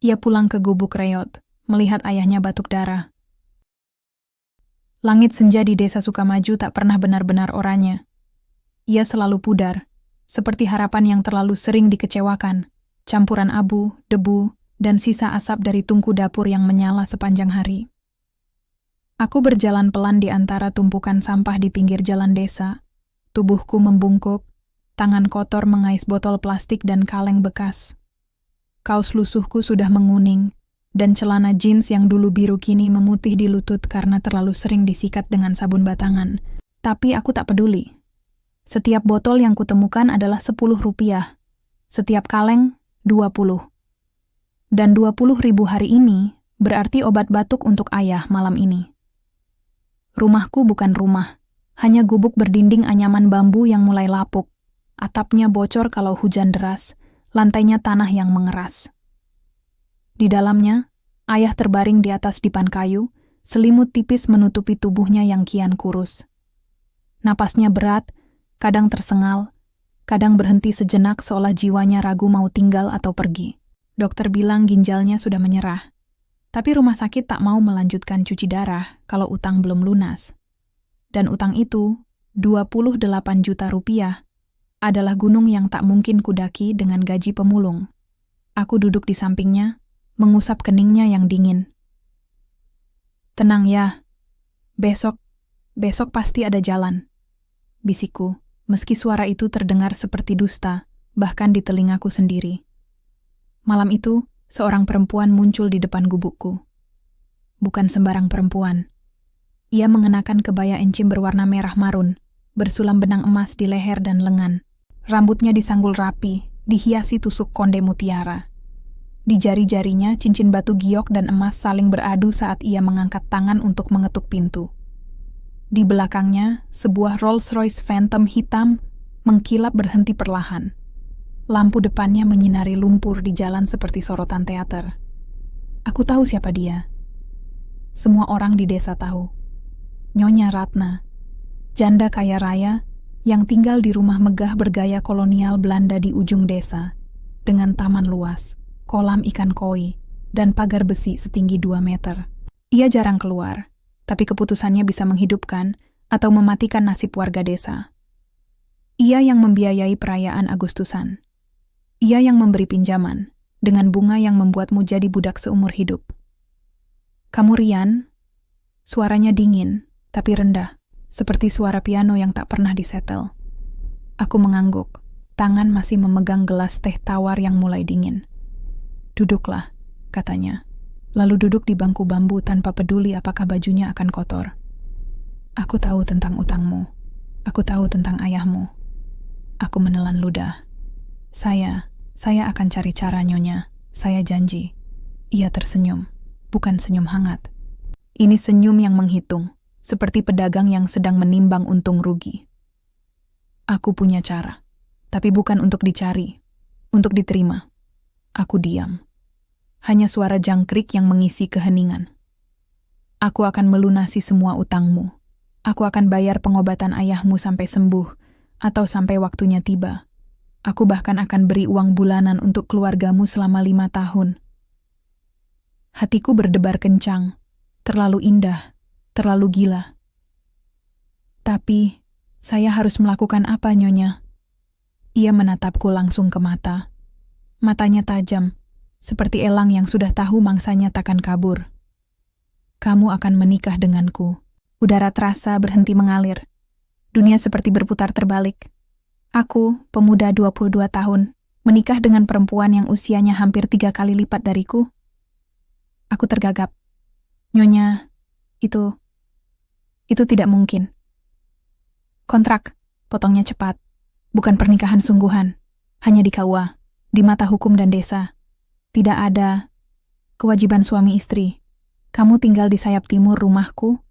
Ia pulang ke gubuk reot, melihat ayahnya batuk darah. Langit senja di desa Sukamaju tak pernah benar-benar oranye. Ia selalu pudar, seperti harapan yang terlalu sering dikecewakan, campuran abu, debu, dan sisa asap dari tungku dapur yang menyala sepanjang hari. Aku berjalan pelan di antara tumpukan sampah di pinggir jalan desa. Tubuhku membungkuk, tangan kotor mengais botol plastik dan kaleng bekas. Kaos lusuhku sudah menguning, dan celana jeans yang dulu biru kini memutih di lutut karena terlalu sering disikat dengan sabun batangan. Tapi aku tak peduli. Setiap botol yang kutemukan adalah 10 rupiah. Setiap kaleng, 20. Dan 20.000 hari ini berarti obat batuk untuk ayah malam ini. Rumahku bukan rumah, hanya gubuk berdinding anyaman bambu yang mulai lapuk. Atapnya bocor kalau hujan deras, lantainya tanah yang mengeras. Di dalamnya, ayah terbaring di atas dipan kayu, selimut tipis menutupi tubuhnya yang kian kurus. Napasnya berat, kadang tersengal, kadang berhenti sejenak seolah jiwanya ragu mau tinggal atau pergi. Dokter bilang ginjalnya sudah menyerah, tapi rumah sakit tak mau melanjutkan cuci darah kalau utang belum lunas. Dan utang itu, 28 juta rupiah, adalah gunung yang tak mungkin kudaki dengan gaji pemulung. Aku duduk di sampingnya, mengusap keningnya yang dingin. Tenang ya, besok pasti ada jalan, bisikku, meski suara itu terdengar seperti dusta, bahkan di telingaku sendiri. Malam itu, seorang perempuan muncul di depan gubukku. Bukan sembarang perempuan. Ia mengenakan kebaya encim berwarna merah marun, bersulam benang emas di leher dan lengan. Rambutnya disanggul rapi, dihiasi tusuk konde mutiara. Di jari-jarinya, cincin batu giok dan emas saling beradu saat ia mengangkat tangan untuk mengetuk pintu. Di belakangnya, sebuah Rolls-Royce Phantom hitam mengkilap berhenti perlahan. Lampu depannya menyinari lumpur di jalan seperti sorotan teater. Aku tahu siapa dia. Semua orang di desa tahu. Nyonya Ratna, janda kaya raya yang tinggal di rumah megah bergaya kolonial Belanda di ujung desa, dengan taman luas, kolam ikan koi, dan pagar besi setinggi 2 meter. Ia jarang keluar, tapi keputusannya bisa menghidupkan atau mematikan nasib warga desa. Ia yang membiayai perayaan Agustusan. Ia yang memberi pinjaman, dengan bunga yang membuatmu jadi budak seumur hidup. Kamu Rian? Suaranya dingin, tapi rendah, seperti suara piano yang tak pernah disetel. Aku mengangguk, tangan masih memegang gelas teh tawar yang mulai dingin. Duduklah, katanya, lalu duduk di bangku bambu tanpa peduli apakah bajunya akan kotor. Aku tahu tentang utangmu. Aku tahu tentang ayahmu. Aku menelan ludah. Saya akan cari cara, Nyonya. Saya janji. Ia tersenyum, bukan senyum hangat. Ini senyum yang menghitung, seperti pedagang yang sedang menimbang untung rugi. Aku punya cara, tapi bukan untuk dicari, untuk diterima. Aku diam. Hanya suara jangkrik yang mengisi keheningan. Aku akan melunasi semua utangmu. Aku akan bayar pengobatan ayahmu sampai sembuh, atau sampai waktunya tiba. Aku bahkan akan beri uang bulanan untuk keluargamu selama 5 tahun. Hatiku berdebar kencang, terlalu indah, terlalu gila. Tapi, saya harus melakukan apa, Nyonya? Ia menatapku langsung ke mata. Matanya tajam, seperti elang yang sudah tahu mangsanya takkan kabur. Kamu akan menikah denganku. Udara terasa berhenti mengalir. Dunia seperti berputar terbalik. Aku, pemuda 22 tahun, menikah dengan perempuan yang usianya hampir 3 kali lipat dariku. Aku tergagap. Nyonya, itu tidak mungkin. Kontrak, potongnya cepat. Bukan pernikahan sungguhan. Hanya di KUA, di mata hukum dan desa. Tidak ada kewajiban suami istri. Kamu tinggal di sayap timur rumahku,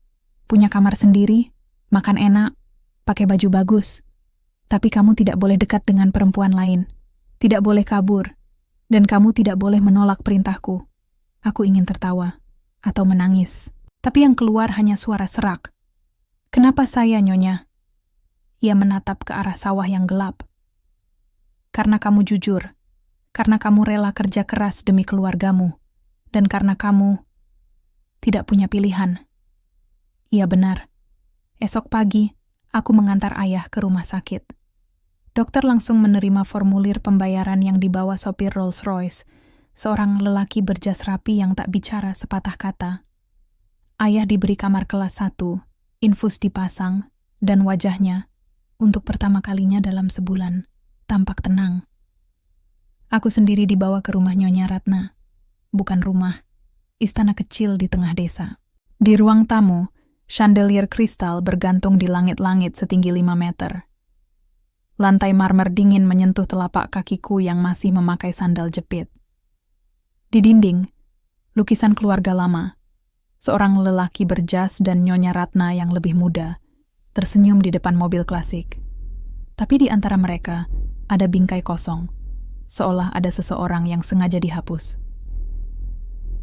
punya kamar sendiri, makan enak, pakai baju bagus. Tapi kamu tidak boleh dekat dengan perempuan lain. Tidak boleh kabur. Dan kamu tidak boleh menolak perintahku. Aku ingin tertawa. Atau menangis. Tapi yang keluar hanya suara serak. Kenapa saya, Nyonya? Ia menatap ke arah sawah yang gelap. Karena kamu jujur. karena kamu rela kerja keras demi keluargamu, dan karena kamu tidak punya pilihan. Iya benar. Esok pagi, aku mengantar ayah ke rumah sakit. Dokter langsung menerima formulir pembayaran yang dibawa sopir Rolls-Royce, seorang lelaki berjas rapi yang tak bicara sepatah kata. Ayah diberi kamar kelas 1, infus dipasang, dan wajahnya, untuk pertama kalinya dalam sebulan, tampak tenang. Aku sendiri dibawa ke rumah Nyonya Ratna. Bukan rumah, istana kecil di tengah desa. Di ruang tamu, chandelier kristal bergantung di langit-langit setinggi 5 meter. Lantai marmer dingin menyentuh telapak kakiku yang masih memakai sandal jepit. Di dinding, lukisan keluarga lama. Seorang lelaki berjas dan Nyonya Ratna yang lebih muda, tersenyum di depan mobil klasik. Tapi di antara mereka, ada bingkai kosong, seolah ada seseorang yang sengaja dihapus.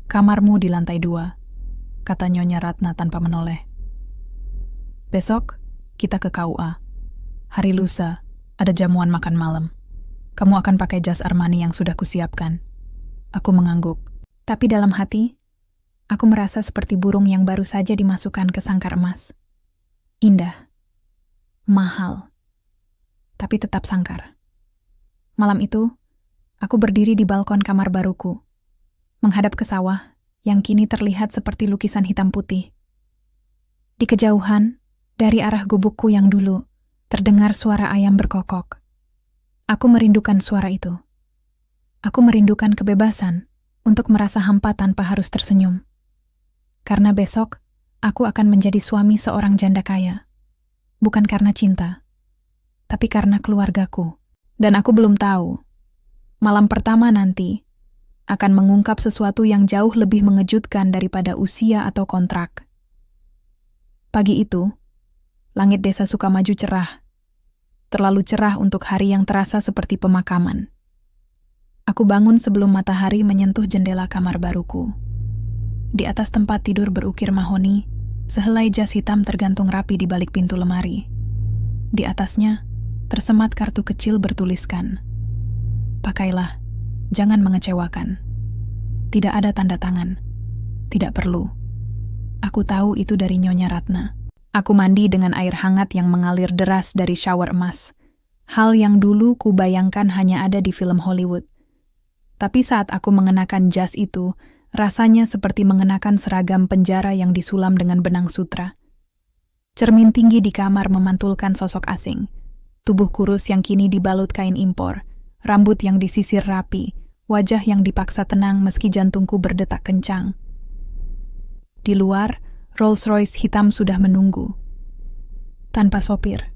Kamarmu di lantai 2, kata Nyonya Ratna tanpa menoleh. Besok, kita ke KUA. Hari lusa, ada jamuan makan malam. Kamu akan pakai jas Armani yang sudah kusiapkan. Aku mengangguk. Tapi dalam hati, aku merasa seperti burung yang baru saja dimasukkan ke sangkar emas. Indah. Mahal. Tapi tetap sangkar. Malam itu, aku berdiri di balkon kamar baruku, menghadap ke sawah yang kini terlihat seperti lukisan hitam putih. Di kejauhan, dari arah gubukku yang dulu, terdengar suara ayam berkokok. Aku merindukan suara itu. Aku merindukan kebebasan untuk merasa hampa tanpa harus tersenyum. Karena besok, aku akan menjadi suami seorang janda kaya. Bukan karena cinta, tapi karena keluargaku. Dan aku belum tahu, malam pertama nanti akan mengungkap sesuatu yang jauh lebih mengejutkan daripada usia atau kontrak. Pagi itu, langit desa Sukamaju cerah. Terlalu cerah untuk hari yang terasa seperti pemakaman. Aku bangun sebelum matahari menyentuh jendela kamar baruku. Di atas tempat tidur berukir mahoni, sehelai jas hitam tergantung rapi di balik pintu lemari. Di atasnya, tersemat kartu kecil bertuliskan, "Pakailah, jangan mengecewakan." Tidak ada tanda tangan. Tidak perlu. Aku tahu itu dari Nyonya Ratna. Aku mandi dengan air hangat yang mengalir deras dari shower emas. Hal yang dulu kubayangkan hanya ada di film Hollywood. Tapi saat aku mengenakan jas itu, rasanya seperti mengenakan seragam penjara yang disulam dengan benang sutra. Cermin tinggi di kamar memantulkan sosok asing. Tubuh kurus yang kini dibalut kain impor, rambut yang disisir rapi, wajah yang dipaksa tenang meski jantungku berdetak kencang. Di luar, Rolls-Royce hitam sudah menunggu. Tanpa sopir.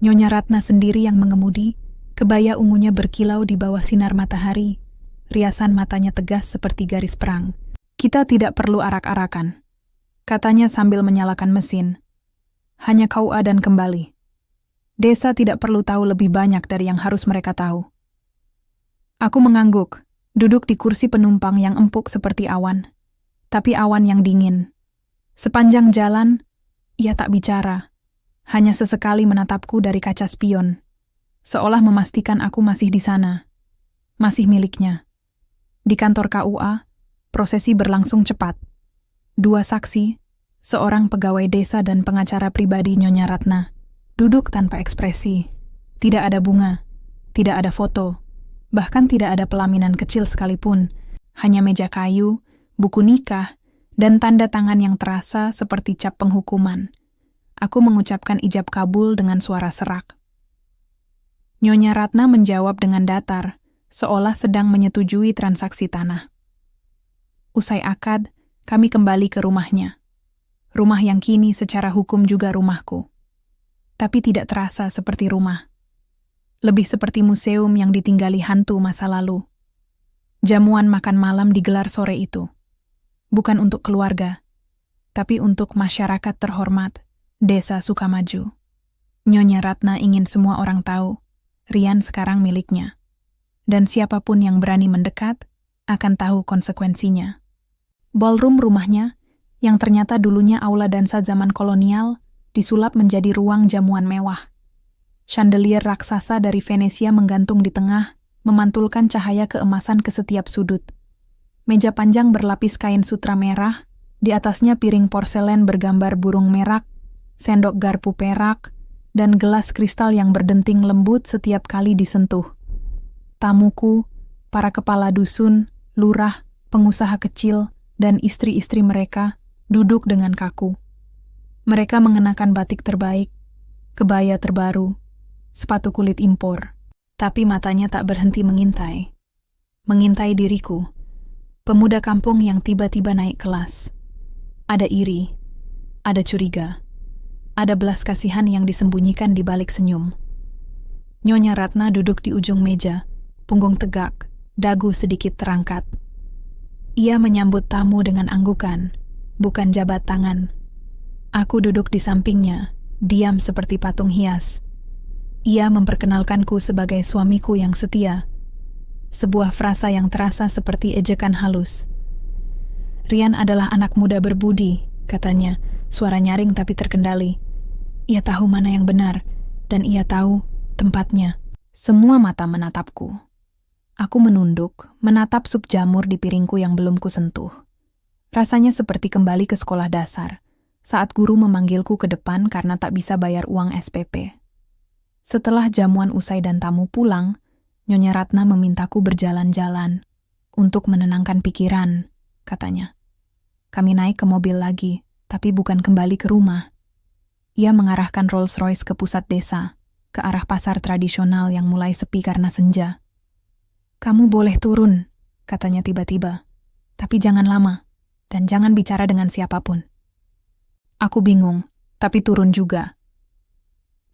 Nyonya Ratna sendiri yang mengemudi, kebaya ungunya berkilau di bawah sinar matahari. Riasan matanya tegas seperti garis perang. "Kita tidak perlu arak-arakan," katanya sambil menyalakan mesin. "Hanya KUA dan kembali. Desa tidak perlu tahu lebih banyak dari yang harus mereka tahu." Aku mengangguk, duduk di kursi penumpang yang empuk seperti awan. Tapi awan yang dingin. Sepanjang jalan, ia tak bicara. Hanya sesekali menatapku dari kaca spion. Seolah memastikan aku masih di sana. Masih miliknya. Di kantor KUA, prosesi berlangsung cepat. 2 saksi, seorang pegawai desa dan pengacara pribadi Nyonya Ratna, duduk tanpa ekspresi. Tidak ada bunga, tidak ada foto, bahkan tidak ada pelaminan kecil sekalipun. Hanya meja kayu, buku nikah, dan tanda tangan yang terasa seperti cap penghukuman. Aku mengucapkan ijab kabul dengan suara serak. Nyonya Ratna menjawab dengan datar, seolah sedang menyetujui transaksi tanah. Usai akad, kami kembali ke rumahnya. Rumah yang kini secara hukum juga rumahku. Tapi tidak terasa seperti rumah. Lebih seperti museum yang ditinggali hantu masa lalu. Jamuan makan malam digelar sore itu. Bukan untuk keluarga, tapi untuk masyarakat terhormat Desa Sukamaju. Nyonya Ratna ingin semua orang tahu, Rian sekarang miliknya. Dan siapapun yang berani mendekat akan tahu konsekuensinya. Ballroom rumahnya, yang ternyata dulunya aula dansa zaman kolonial, disulap menjadi ruang jamuan mewah. Chandelier raksasa dari Venesia menggantung di tengah, memantulkan cahaya keemasan ke setiap sudut. Meja panjang berlapis kain sutra merah, di atasnya piring porselen bergambar burung merak, sendok garpu perak, dan gelas kristal yang berdenting lembut setiap kali disentuh. Tamuku, para kepala dusun, lurah, pengusaha kecil, dan istri-istri mereka duduk dengan kaku. Mereka mengenakan batik terbaik, kebaya terbaru, sepatu kulit impor, tapi matanya tak berhenti mengintai. Mengintai diriku, pemuda kampung yang tiba-tiba naik kelas. Ada iri, ada curiga, ada belas kasihan yang disembunyikan di balik senyum. Nyonya Ratna duduk di ujung meja, punggung tegak, dagu sedikit terangkat. Ia menyambut tamu dengan anggukan, bukan jabat tangan. Aku duduk di sampingnya, diam seperti patung hias. Ia memperkenalkanku sebagai suamiku yang setia. Sebuah frasa yang terasa seperti ejekan halus. Rian adalah anak muda berbudi, katanya, suara nyaring tapi terkendali. Ia tahu mana yang benar, dan ia tahu tempatnya. Semua mata menatapku. Aku menunduk, menatap sup jamur di piringku yang belum kusentuh. Rasanya seperti kembali ke sekolah dasar, saat guru memanggilku ke depan karena tak bisa bayar uang SPP. Setelah jamuan usai dan tamu pulang, Nyonya Ratna memintaku berjalan-jalan untuk menenangkan pikiran, katanya. Kami naik ke mobil lagi, tapi bukan kembali ke rumah. Ia mengarahkan Rolls Royce ke pusat desa, ke arah pasar tradisional yang mulai sepi karena senja. Kamu boleh turun, katanya tiba-tiba, tapi jangan lama, dan jangan bicara dengan siapapun. Aku bingung, tapi turun juga.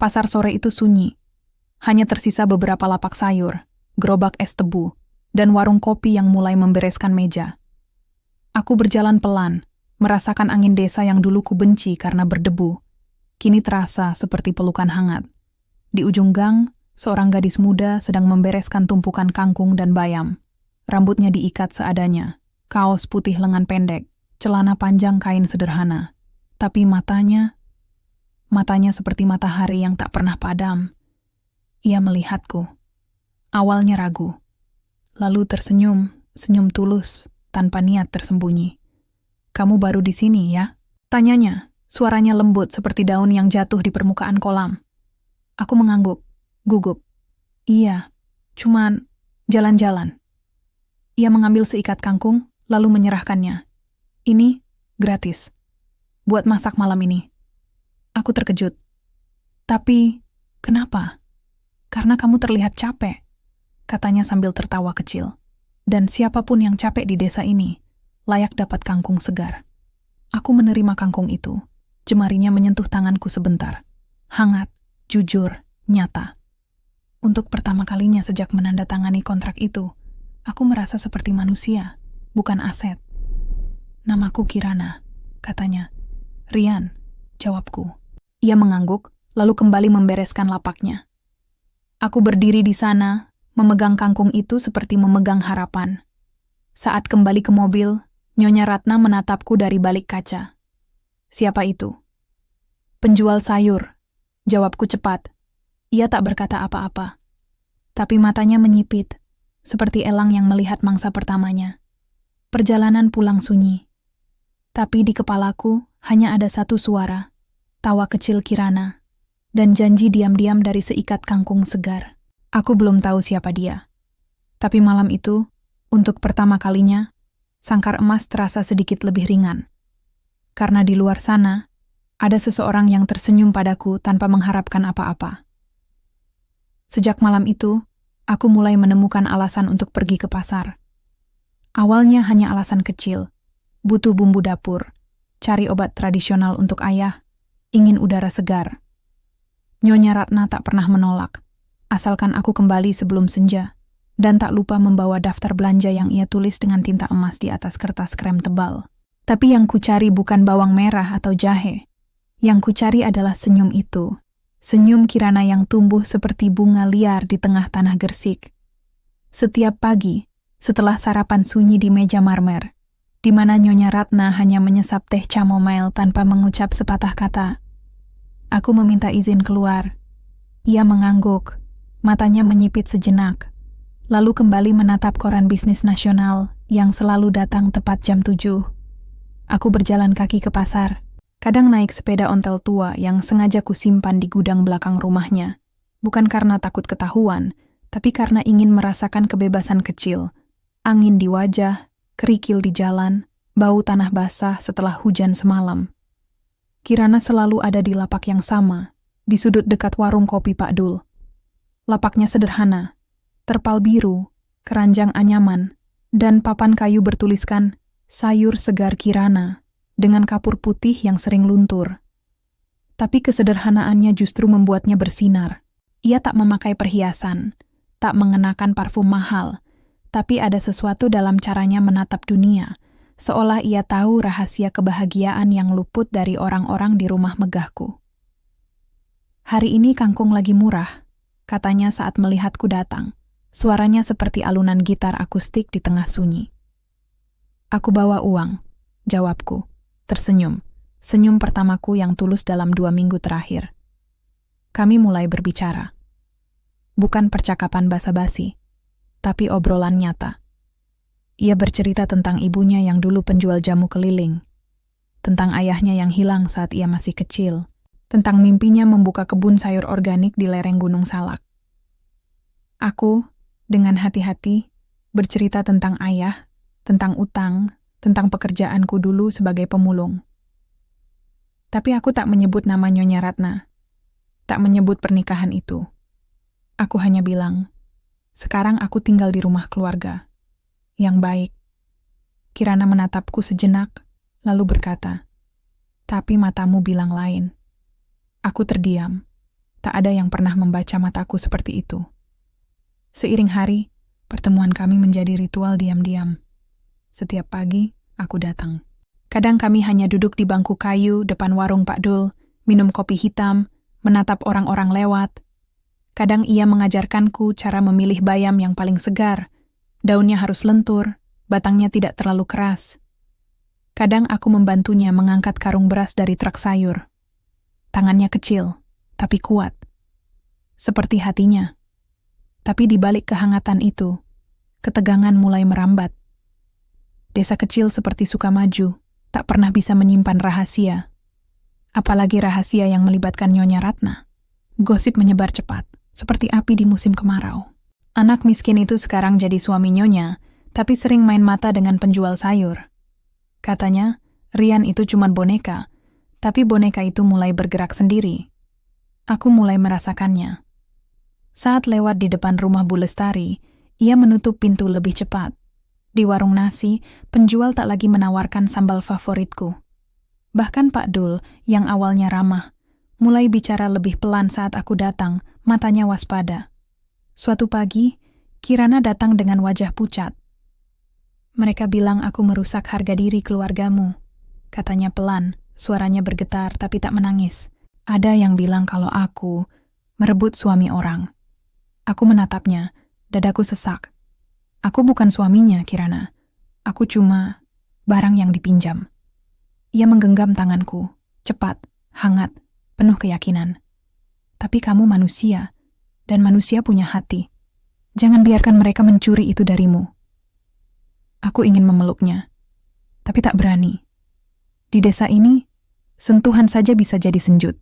Pasar sore itu sunyi. Hanya tersisa beberapa lapak sayur, gerobak es tebu, dan warung kopi yang mulai membereskan meja. Aku berjalan pelan, merasakan angin desa yang dulu ku benci karena berdebu. Kini terasa seperti pelukan hangat. Di ujung gang, seorang gadis muda sedang membereskan tumpukan kangkung dan bayam. Rambutnya diikat seadanya, kaos putih lengan pendek, celana panjang kain sederhana. Tapi matanya seperti matahari yang tak pernah padam. Ia melihatku. Awalnya ragu, lalu tersenyum, senyum tulus, tanpa niat tersembunyi. Kamu baru di sini, ya? Tanyanya, suaranya lembut seperti daun yang jatuh di permukaan kolam. Aku mengangguk, gugup. Iya, cuman jalan-jalan. Ia mengambil seikat kangkung, lalu menyerahkannya. Ini gratis. Buat masak malam ini. Aku terkejut. Tapi, kenapa? Karena kamu terlihat capek, katanya sambil tertawa kecil. Dan siapapun yang capek di desa ini, layak dapat kangkung segar. Aku menerima kangkung itu. Jemarinya menyentuh tanganku sebentar. Hangat, jujur, nyata. Untuk pertama kalinya sejak menandatangani kontrak itu, aku merasa seperti manusia, bukan aset. Namaku Kirana, katanya. Rian, jawabku. Ia mengangguk, lalu kembali membereskan lapaknya. Aku berdiri di sana, memegang kangkung itu seperti memegang harapan. Saat kembali ke mobil, Nyonya Ratna menatapku dari balik kaca. Siapa itu? Penjual sayur, jawabku cepat. Ia tak berkata apa-apa. Tapi matanya menyipit, seperti elang yang melihat mangsa pertamanya. Perjalanan pulang sunyi. Tapi di kepalaku hanya ada satu suara, tawa kecil Kirana, dan janji diam-diam dari seikat kangkung segar. Aku belum tahu siapa dia. Tapi malam itu, untuk pertama kalinya, sangkar emas terasa sedikit lebih ringan. Karena di luar sana, ada seseorang yang tersenyum padaku tanpa mengharapkan apa-apa. Sejak malam itu, aku mulai menemukan alasan untuk pergi ke pasar. Awalnya hanya alasan kecil, butuh bumbu dapur, cari obat tradisional untuk ayah, ingin udara segar. Nyonya Ratna tak pernah menolak, asalkan aku kembali sebelum senja, dan tak lupa membawa daftar belanja yang ia tulis dengan tinta emas di atas kertas krem tebal. Tapi yang kucari bukan bawang merah atau jahe. Yang kucari adalah senyum itu. Senyum Kirana yang tumbuh seperti bunga liar di tengah tanah gersik. Setiap pagi, setelah sarapan sunyi di meja marmer, di mana Nyonya Ratna hanya menyesap teh chamomile tanpa mengucap sepatah kata, aku meminta izin keluar. Ia mengangguk, matanya menyipit sejenak. lalu kembali menatap koran bisnis nasional yang selalu datang tepat jam 7. Aku berjalan kaki ke pasar, kadang naik sepeda ontel tua yang sengaja kusimpan di gudang belakang rumahnya, bukan karena takut ketahuan, tapi karena ingin merasakan kebebasan kecil, angin di wajah, kerikil di jalan, bau tanah basah setelah hujan semalam. Kirana selalu ada di lapak yang sama, di sudut dekat warung kopi Pak Dul. Lapaknya sederhana, terpal biru, keranjang anyaman, dan papan kayu bertuliskan sayur segar Kirana dengan kapur putih yang sering luntur. Tapi kesederhanaannya justru membuatnya bersinar. Ia tak memakai perhiasan, tak mengenakan parfum mahal, tapi ada sesuatu dalam caranya menatap dunia, seolah ia tahu rahasia kebahagiaan yang luput dari orang-orang di rumah megahku. Hari ini kangkung lagi murah, katanya saat melihatku datang. Suaranya seperti alunan gitar akustik di tengah sunyi. Aku bawa uang, jawabku, tersenyum. Senyum pertamaku yang tulus dalam 2 minggu terakhir. Kami mulai berbicara. Bukan percakapan basa-basi, tapi obrolan nyata. Ia bercerita tentang ibunya yang dulu penjual jamu keliling, tentang ayahnya yang hilang saat ia masih kecil, tentang mimpinya membuka kebun sayur organik di lereng Gunung Salak. Aku, dengan hati-hati, bercerita tentang ayah, tentang utang, tentang pekerjaanku dulu sebagai pemulung. Tapi aku tak menyebut nama Nyonya Ratna, tak menyebut pernikahan itu. Aku hanya bilang, sekarang aku tinggal di rumah keluarga, yang baik. Kirana menatapku sejenak, lalu berkata, tapi matamu bilang lain. Aku terdiam, tak ada yang pernah membaca mataku seperti itu. Seiring hari, pertemuan kami menjadi ritual diam-diam. Setiap pagi, aku datang. Kadang kami hanya duduk di bangku kayu depan warung Pak Dul, minum kopi hitam, menatap orang-orang lewat. Kadang ia mengajarkanku cara memilih bayam yang paling segar. Daunnya harus lentur, batangnya tidak terlalu keras. Kadang aku membantunya mengangkat karung beras dari truk sayur. Tangannya kecil, tapi kuat. Seperti hatinya. Tapi di balik kehangatan itu, ketegangan mulai merambat. Desa kecil seperti Sukamaju tak pernah bisa menyimpan rahasia. Apalagi rahasia yang melibatkan Nyonya Ratna. Gosip menyebar cepat, seperti api di musim kemarau. Anak miskin itu sekarang jadi suami Nyonya, tapi sering main mata dengan penjual sayur. Katanya, Rian itu cuma boneka, tapi boneka itu mulai bergerak sendiri. Aku mulai merasakannya. Saat lewat di depan rumah Bu Lestari, ia menutup pintu lebih cepat. Di warung nasi, penjual tak lagi menawarkan sambal favoritku. Bahkan Pak Dul, yang awalnya ramah, mulai bicara lebih pelan saat aku datang, matanya waspada. Suatu pagi, Kirana datang dengan wajah pucat. Mereka bilang aku merusak harga diri keluargamu. Katanya pelan, suaranya bergetar tapi tak menangis. Ada yang bilang kalau aku merebut suami orang. Aku menatapnya, dadaku sesak. Aku bukan suaminya, Kirana. Aku cuma barang yang dipinjam. Ia menggenggam tanganku, cepat, hangat, penuh keyakinan. Tapi kamu manusia, dan manusia punya hati. Jangan biarkan mereka mencuri itu darimu. Aku ingin memeluknya, tapi tak berani. Di desa ini, sentuhan saja bisa jadi senjut.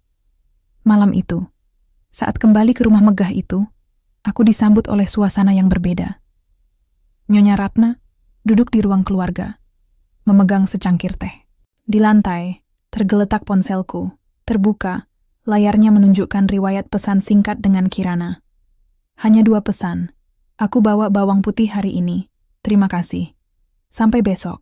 Malam itu, saat kembali ke rumah megah itu, aku disambut oleh suasana yang berbeda. Nyonya Ratna duduk di ruang keluarga, memegang secangkir teh. Di lantai, tergeletak ponselku, terbuka, layarnya menunjukkan riwayat pesan singkat dengan Kirana. Hanya 2 pesan. Aku bawa bawang putih hari ini. Terima kasih. Sampai besok.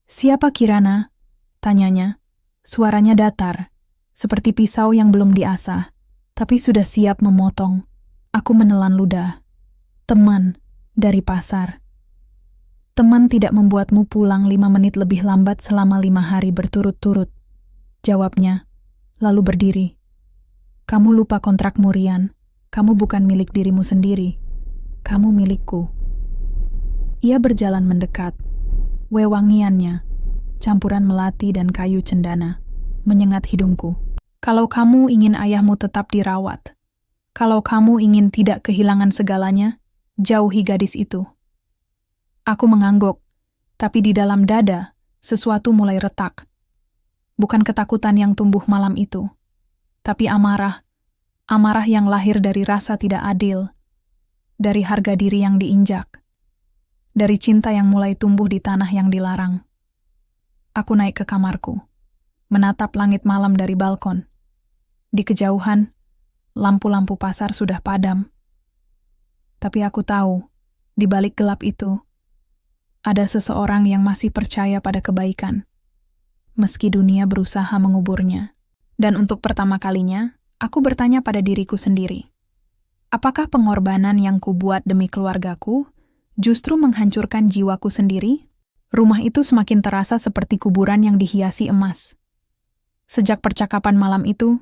Siapa Kirana? Tanyanya. Suaranya datar, seperti pisau yang belum diasah, tapi sudah siap memotong. Aku menelan ludah. Teman dari pasar. Teman tidak membuatmu pulang 5 menit lebih lambat selama 5 hari berturut-turut. Jawabnya, lalu berdiri. Kamu lupa kontrakmu, Rian. Kamu bukan milik dirimu sendiri. Kamu milikku. Ia berjalan mendekat. Wewangiannya, campuran melati dan kayu cendana, menyengat hidungku. Kalau kamu ingin ayahmu tetap dirawat, kalau kamu ingin tidak kehilangan segalanya, jauhi gadis itu. Aku mengangguk, tapi di dalam dada, sesuatu mulai retak. Bukan ketakutan yang tumbuh malam itu, tapi amarah yang lahir dari rasa tidak adil, dari harga diri yang diinjak, dari cinta yang mulai tumbuh di tanah yang dilarang. Aku naik ke kamarku, menatap langit malam dari balkon. Di kejauhan, lampu-lampu pasar sudah padam. Tapi aku tahu, di balik gelap itu, ada seseorang yang masih percaya pada kebaikan, meski dunia berusaha menguburnya. Dan untuk pertama kalinya, aku bertanya pada diriku sendiri, apakah pengorbanan yang kubuat demi keluargaku justru menghancurkan jiwaku sendiri? Rumah itu semakin terasa seperti kuburan yang dihiasi emas. Sejak percakapan malam itu,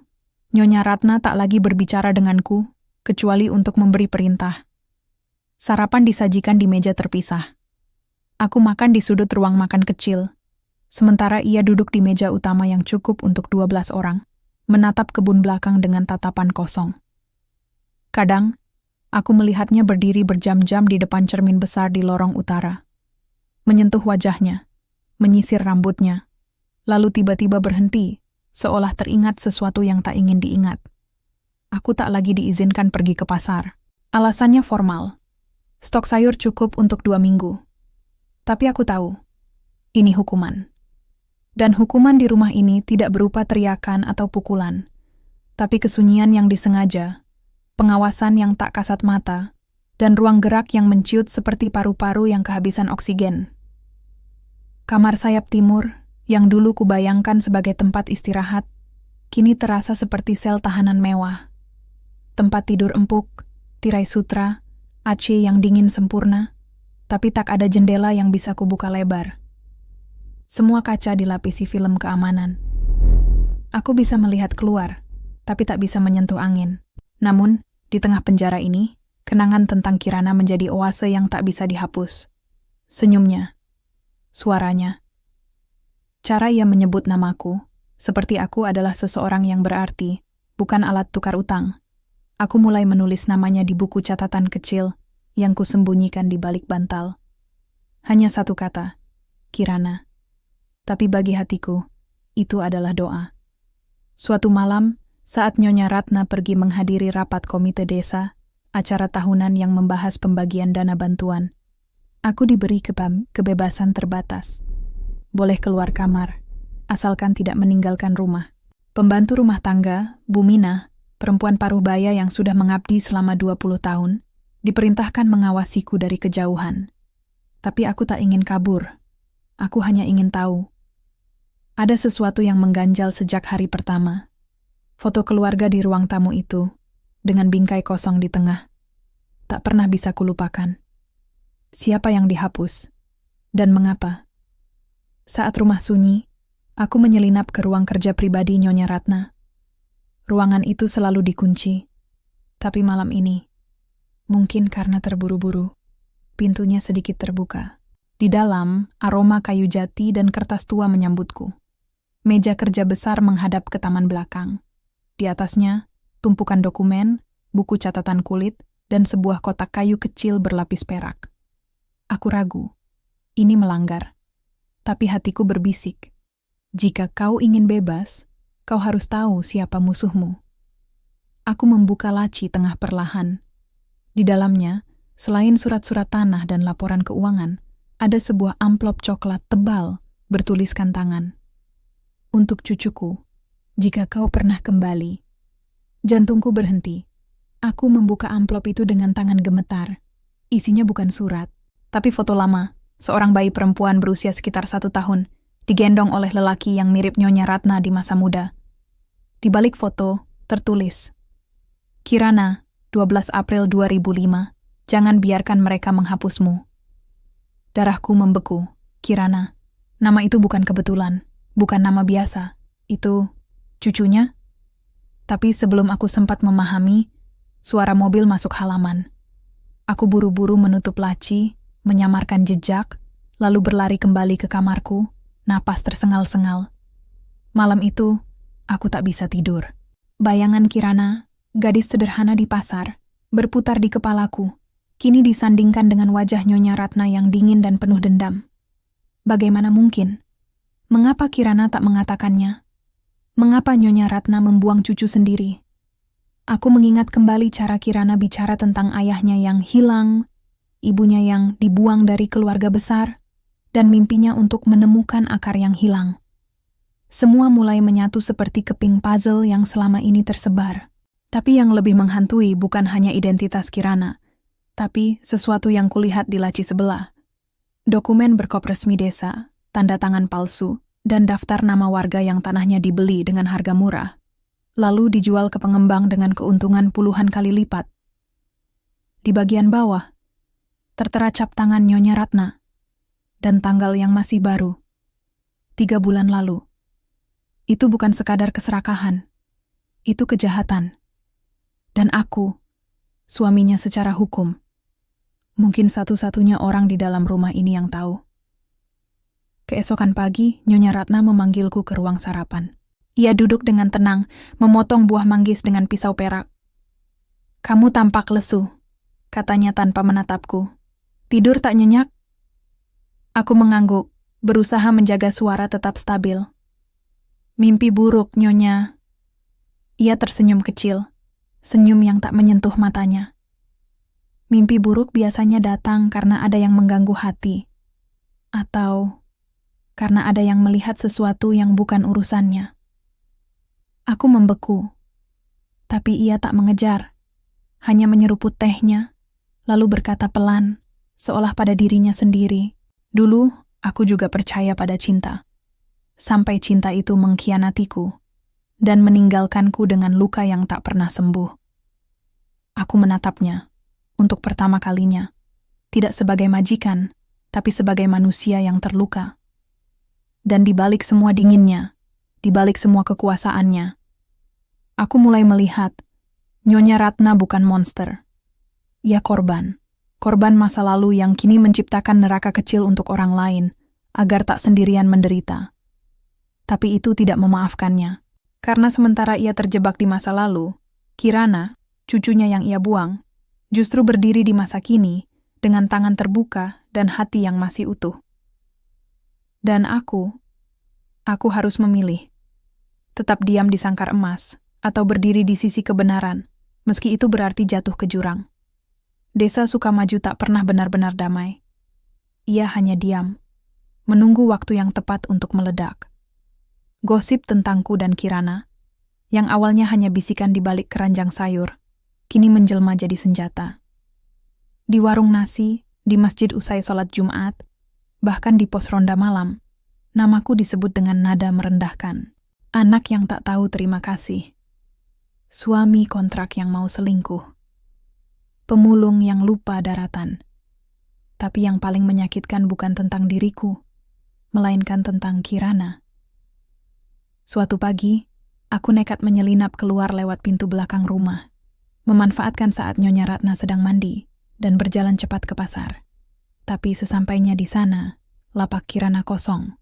Nyonya Ratna tak lagi berbicara denganku, kecuali untuk memberi perintah. Sarapan disajikan di meja terpisah. Aku makan di sudut ruang makan kecil, sementara ia duduk di meja utama yang cukup untuk 12 orang, menatap kebun belakang dengan tatapan kosong. Kadang, aku melihatnya berdiri berjam-jam di depan cermin besar di lorong utara, menyentuh wajahnya, menyisir rambutnya, lalu tiba-tiba berhenti, seolah teringat sesuatu yang tak ingin diingat. Aku tak lagi diizinkan pergi ke pasar. Alasannya formal. Stok sayur cukup untuk 2 minggu. Tapi aku tahu, ini hukuman. Dan hukuman di rumah ini tidak berupa teriakan atau pukulan, tapi kesunyian yang disengaja, pengawasan yang tak kasat mata, dan ruang gerak yang menciut seperti paru-paru yang kehabisan oksigen. Kamar sayap timur, yang dulu kubayangkan sebagai tempat istirahat, kini terasa seperti sel tahanan mewah. Tempat tidur empuk, tirai sutra, AC yang dingin sempurna, tapi tak ada jendela yang bisa kubuka lebar. Semua kaca dilapisi film keamanan. Aku bisa melihat keluar, tapi tak bisa menyentuh angin. Namun, di tengah penjara ini, kenangan tentang Kirana menjadi oase yang tak bisa dihapus. Senyumnya, suaranya, cara ia menyebut namaku, seperti aku adalah seseorang yang berarti, bukan alat tukar utang. Aku mulai menulis namanya di buku catatan kecil yang kusembunyikan di balik bantal. Hanya satu kata, Kirana. Tapi bagi hatiku, itu adalah doa. Suatu malam, saat Nyonya Ratna pergi menghadiri rapat komite desa, acara tahunan yang membahas pembagian dana bantuan, aku diberi kebebasan terbatas. Boleh keluar kamar, asalkan tidak meninggalkan rumah. Pembantu rumah tangga, Bu Mina, perempuan paruh baya yang sudah mengabdi selama 20 tahun, diperintahkan mengawasiku dari kejauhan. Tapi aku tak ingin kabur. Aku hanya ingin tahu. Ada sesuatu yang mengganjal sejak hari pertama. Foto keluarga di ruang tamu itu, dengan bingkai kosong di tengah, tak pernah bisa kulupakan. Siapa yang dihapus? Dan mengapa? Saat rumah sunyi, aku menyelinap ke ruang kerja pribadi Nyonya Ratna. Ruangan itu selalu dikunci. Tapi malam ini, mungkin karena terburu-buru, pintunya sedikit terbuka. Di dalam, aroma kayu jati dan kertas tua menyambutku. Meja kerja besar menghadap ke taman belakang. Di atasnya, tumpukan dokumen, buku catatan kulit, dan sebuah kotak kayu kecil berlapis perak. Aku ragu. Ini melanggar. Tapi hatiku berbisik. Jika kau ingin bebas, kau harus tahu siapa musuhmu. Aku membuka laci tengah perlahan. Di dalamnya, selain surat-surat tanah dan laporan keuangan, ada sebuah amplop coklat tebal bertuliskan tangan. Untuk cucuku, jika kau pernah kembali. Jantungku berhenti. Aku membuka amplop itu dengan tangan gemetar. Isinya bukan surat, tapi foto lama, seorang bayi perempuan berusia sekitar 1 tahun, digendong oleh lelaki yang mirip Nyonya Ratna di masa muda. Di balik foto, tertulis, Kirana, 12 April 2005, jangan biarkan mereka menghapusmu. Darahku membeku. Kirana, nama itu bukan kebetulan, bukan nama biasa. Itu cucunya? Tapi sebelum aku sempat memahami, suara mobil masuk halaman. Aku buru-buru menutup laci, menyamarkan jejak, lalu berlari kembali ke kamarku, napas tersengal-sengal. Malam itu, aku tak bisa tidur. Bayangan Kirana, gadis sederhana di pasar, berputar di kepalaku. kini disandingkan dengan wajah Nyonya Ratna yang dingin dan penuh dendam. Bagaimana mungkin? Mengapa Kirana tak mengatakannya? Mengapa Nyonya Ratna membuang cucu sendiri? Aku mengingat kembali cara Kirana bicara tentang ayahnya yang hilang, ibunya yang dibuang dari keluarga besar, dan mimpinya untuk menemukan akar yang hilang. Semua mulai menyatu seperti keping puzzle yang selama ini tersebar. Tapi yang lebih menghantui bukan hanya identitas Kirana, tapi sesuatu yang kulihat di laci sebelah. Dokumen berkop resmi desa, tanda tangan palsu, dan daftar nama warga yang tanahnya dibeli dengan harga murah, lalu dijual ke pengembang dengan keuntungan puluhan kali lipat. Di bagian bawah, tertera cap tangan Nyonya Ratna, dan tanggal yang masih baru, 3 bulan lalu. Itu bukan sekadar keserakahan, itu kejahatan. Dan aku, suaminya secara hukum, mungkin satu-satunya orang di dalam rumah ini yang tahu. Keesokan pagi, Nyonya Ratna memanggilku ke ruang sarapan. Ia duduk dengan tenang, memotong buah manggis dengan pisau perak. "Kamu tampak lesu," katanya tanpa menatapku. "Tidur tak nyenyak?" Aku mengangguk, berusaha menjaga suara tetap stabil. "Mimpi buruk, Nyonya." Ia tersenyum kecil, senyum yang tak menyentuh matanya. Mimpi buruk biasanya datang karena ada yang mengganggu hati, atau karena ada yang melihat sesuatu yang bukan urusannya. Aku membeku, tapi ia tak mengejar, hanya menyeruput tehnya, lalu berkata pelan, seolah pada dirinya sendiri, "Dulu, aku juga percaya pada cinta. Sampai cinta itu mengkhianatiku, dan meninggalkanku dengan luka yang tak pernah sembuh." Aku menatapnya, untuk pertama kalinya, tidak sebagai majikan, tapi sebagai manusia yang terluka. Dan di balik semua dinginnya, di balik semua kekuasaannya, aku mulai melihat Nyonya Ratna bukan monster. Ia korban masa lalu yang kini menciptakan neraka kecil untuk orang lain, agar tak sendirian menderita. Tapi itu tidak memaafkannya, karena sementara ia terjebak di masa lalu, Kirana, cucunya yang ia buang, justru berdiri di masa kini dengan tangan terbuka dan hati yang masih utuh. Dan aku harus memilih. Tetap diam di sangkar emas, atau berdiri di sisi kebenaran, meski itu berarti jatuh ke jurang. Desa Sukamaju tak pernah benar-benar damai. Ia hanya diam, menunggu waktu yang tepat untuk meledak. Gosip tentangku dan Kirana, yang awalnya hanya bisikan di balik keranjang sayur, kini menjelma jadi senjata. Di warung nasi, di masjid usai sholat Jumat, bahkan di pos ronda malam, namaku disebut dengan nada merendahkan. Anak yang tak tahu terima kasih. Suami kontrak yang mau selingkuh. Pemulung yang lupa daratan. Tapi yang paling menyakitkan bukan tentang diriku, melainkan tentang Kirana. Suatu pagi, aku nekat menyelinap keluar lewat pintu belakang rumah, memanfaatkan saat Nyonya Ratna sedang mandi, dan berjalan cepat ke pasar. Tapi sesampainya di sana, lapak Kirana kosong.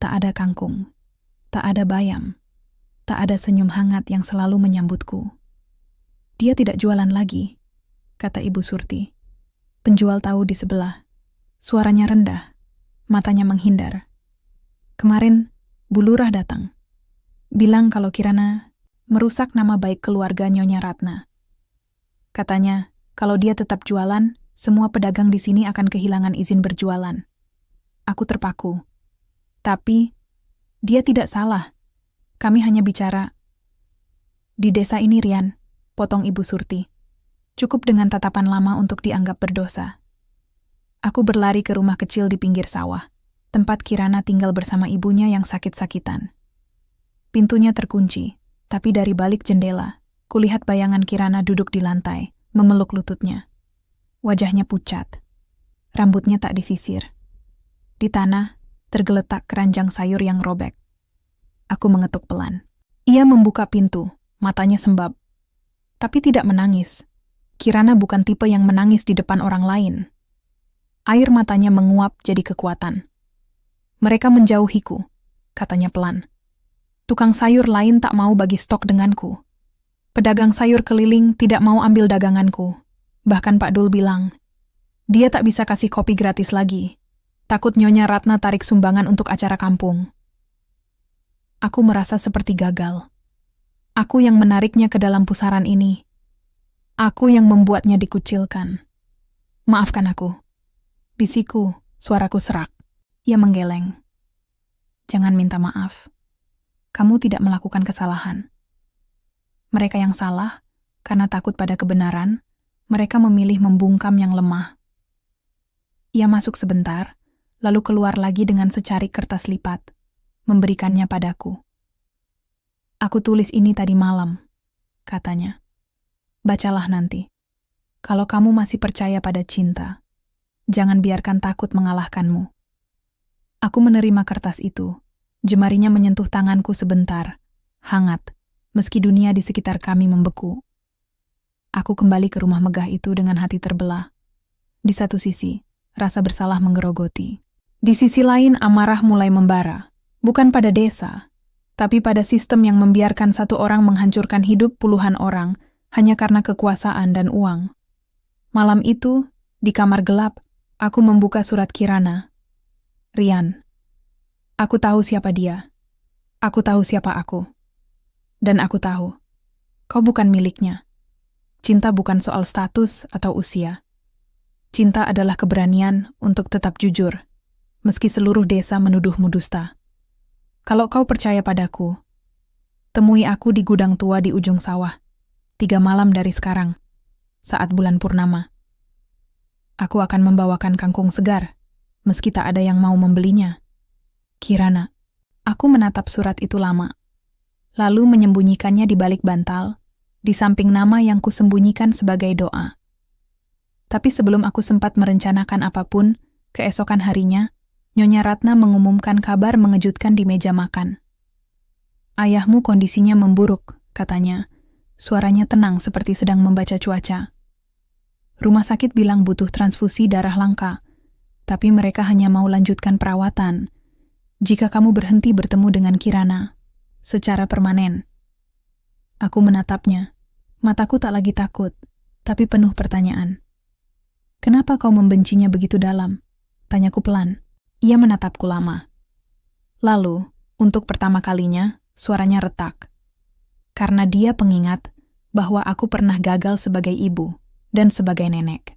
Tak ada kangkung, tak ada bayam, tak ada senyum hangat yang selalu menyambutku. "Dia tidak jualan lagi," kata Ibu Surti. Penjual tahu di sebelah. Suaranya rendah, matanya menghindar. "Kemarin, Bu Lurah datang. Bilang kalau Kirana merusak nama baik keluarga Nyonya Ratna. Katanya, kalau dia tetap jualan, semua pedagang di sini akan kehilangan izin berjualan." Aku terpaku. Tapi, dia tidak salah. Kami hanya bicara. "Di desa ini, Rian," potong Ibu Surti. "Cukup dengan tatapan lama untuk dianggap berdosa." Aku berlari ke rumah kecil di pinggir sawah, tempat Kirana tinggal bersama ibunya yang sakit-sakitan. Pintunya terkunci, tapi dari balik jendela, kulihat bayangan Kirana duduk di lantai, memeluk lututnya. Wajahnya pucat, rambutnya tak disisir. Di tanah, tergeletak keranjang sayur yang robek. Aku mengetuk pelan. Ia membuka pintu, matanya sembab. Tapi tidak menangis. Kirana bukan tipe yang menangis di depan orang lain. Air matanya menguap jadi kekuatan. "Mereka menjauhiku," katanya pelan. "Tukang sayur lain tak mau bagi stok denganku. Pedagang sayur keliling tidak mau ambil daganganku. Bahkan Pak Dul bilang, Dia tak bisa kasih kopi gratis lagi. Takut Nyonya Ratna tarik sumbangan untuk acara kampung. Aku merasa seperti gagal. Aku yang menariknya ke dalam pusaran ini. Aku yang membuatnya dikucilkan. Maafkan aku. Bisiku, suaraku serak. Ia menggeleng. Jangan minta maaf. Kamu tidak melakukan kesalahan. Mereka yang salah, karena takut pada kebenaran, mereka memilih membungkam yang lemah. Ia masuk sebentar, lalu keluar lagi dengan secarik kertas lipat, memberikannya padaku. Aku tulis ini tadi malam, katanya. Bacalah nanti. Kalau kamu masih percaya pada cinta, jangan biarkan takut mengalahkanmu. Aku menerima kertas itu. Jemarinya menyentuh tanganku sebentar, hangat, meski dunia di sekitar kami membeku. Aku kembali ke rumah megah itu dengan hati terbelah. Di satu sisi, rasa bersalah menggerogoti. Di sisi lain, amarah mulai membara. Bukan pada desa, tapi pada sistem yang membiarkan satu orang menghancurkan hidup puluhan orang hanya karena kekuasaan dan uang. Malam itu, di kamar gelap, aku membuka surat Kirana. Rian, aku tahu siapa dia. Aku tahu siapa aku. Dan aku tahu, kau bukan miliknya. Cinta bukan soal status atau usia. Cinta adalah keberanian untuk tetap jujur, meski seluruh desa menuduhmu dusta. Kalau kau percaya padaku, temui aku di gudang tua di ujung sawah, 3 malam dari sekarang, saat bulan purnama. Aku akan membawakan kangkung segar, meski tak ada yang mau membelinya. Kirana, aku menatap surat itu lama, lalu menyembunyikannya di balik bantal, di samping nama yang kusembunyikan sebagai doa. Tapi sebelum aku sempat merencanakan apapun, keesokan harinya, Nyonya Ratna mengumumkan kabar mengejutkan di meja makan. Ayahmu kondisinya memburuk, katanya. Suaranya tenang seperti sedang membaca cuaca. Rumah sakit bilang butuh transfusi darah langka, tapi mereka hanya mau lanjutkan perawatan. Jika kamu berhenti bertemu dengan Kirana, secara permanen. Aku menatapnya. Mataku tak lagi takut, tapi penuh pertanyaan. Kenapa kau membencinya begitu dalam? Tanyaku pelan. Ia menatapku lama. Lalu, untuk pertama kalinya, suaranya retak. Karena dia pengingat bahwa aku pernah gagal sebagai ibu dan sebagai nenek.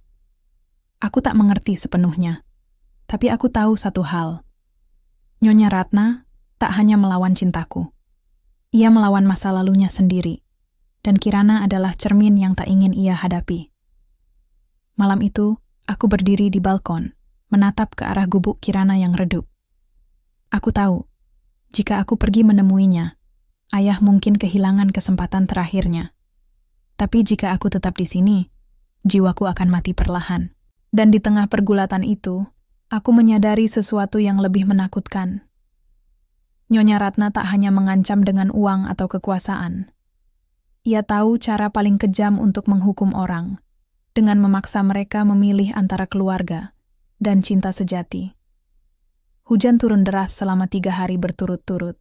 Aku tak mengerti sepenuhnya, tapi aku tahu satu hal. Nyonya Ratna tak hanya melawan cintaku. Ia melawan masa lalunya sendiri, dan Kirana adalah cermin yang tak ingin ia hadapi. Malam itu, aku berdiri di balkon, menatap ke arah gubuk Kirana yang redup. Aku tahu, jika aku pergi menemuinya, ayah mungkin kehilangan kesempatan terakhirnya. Tapi jika aku tetap di sini, jiwaku akan mati perlahan. Dan di tengah pergulatan itu, aku menyadari sesuatu yang lebih menakutkan. Nyonya Ratna tak hanya mengancam dengan uang atau kekuasaan. Ia tahu cara paling kejam untuk menghukum orang, dengan memaksa mereka memilih antara keluarga dan cinta sejati. Hujan turun deras selama 3 hari berturut-turut.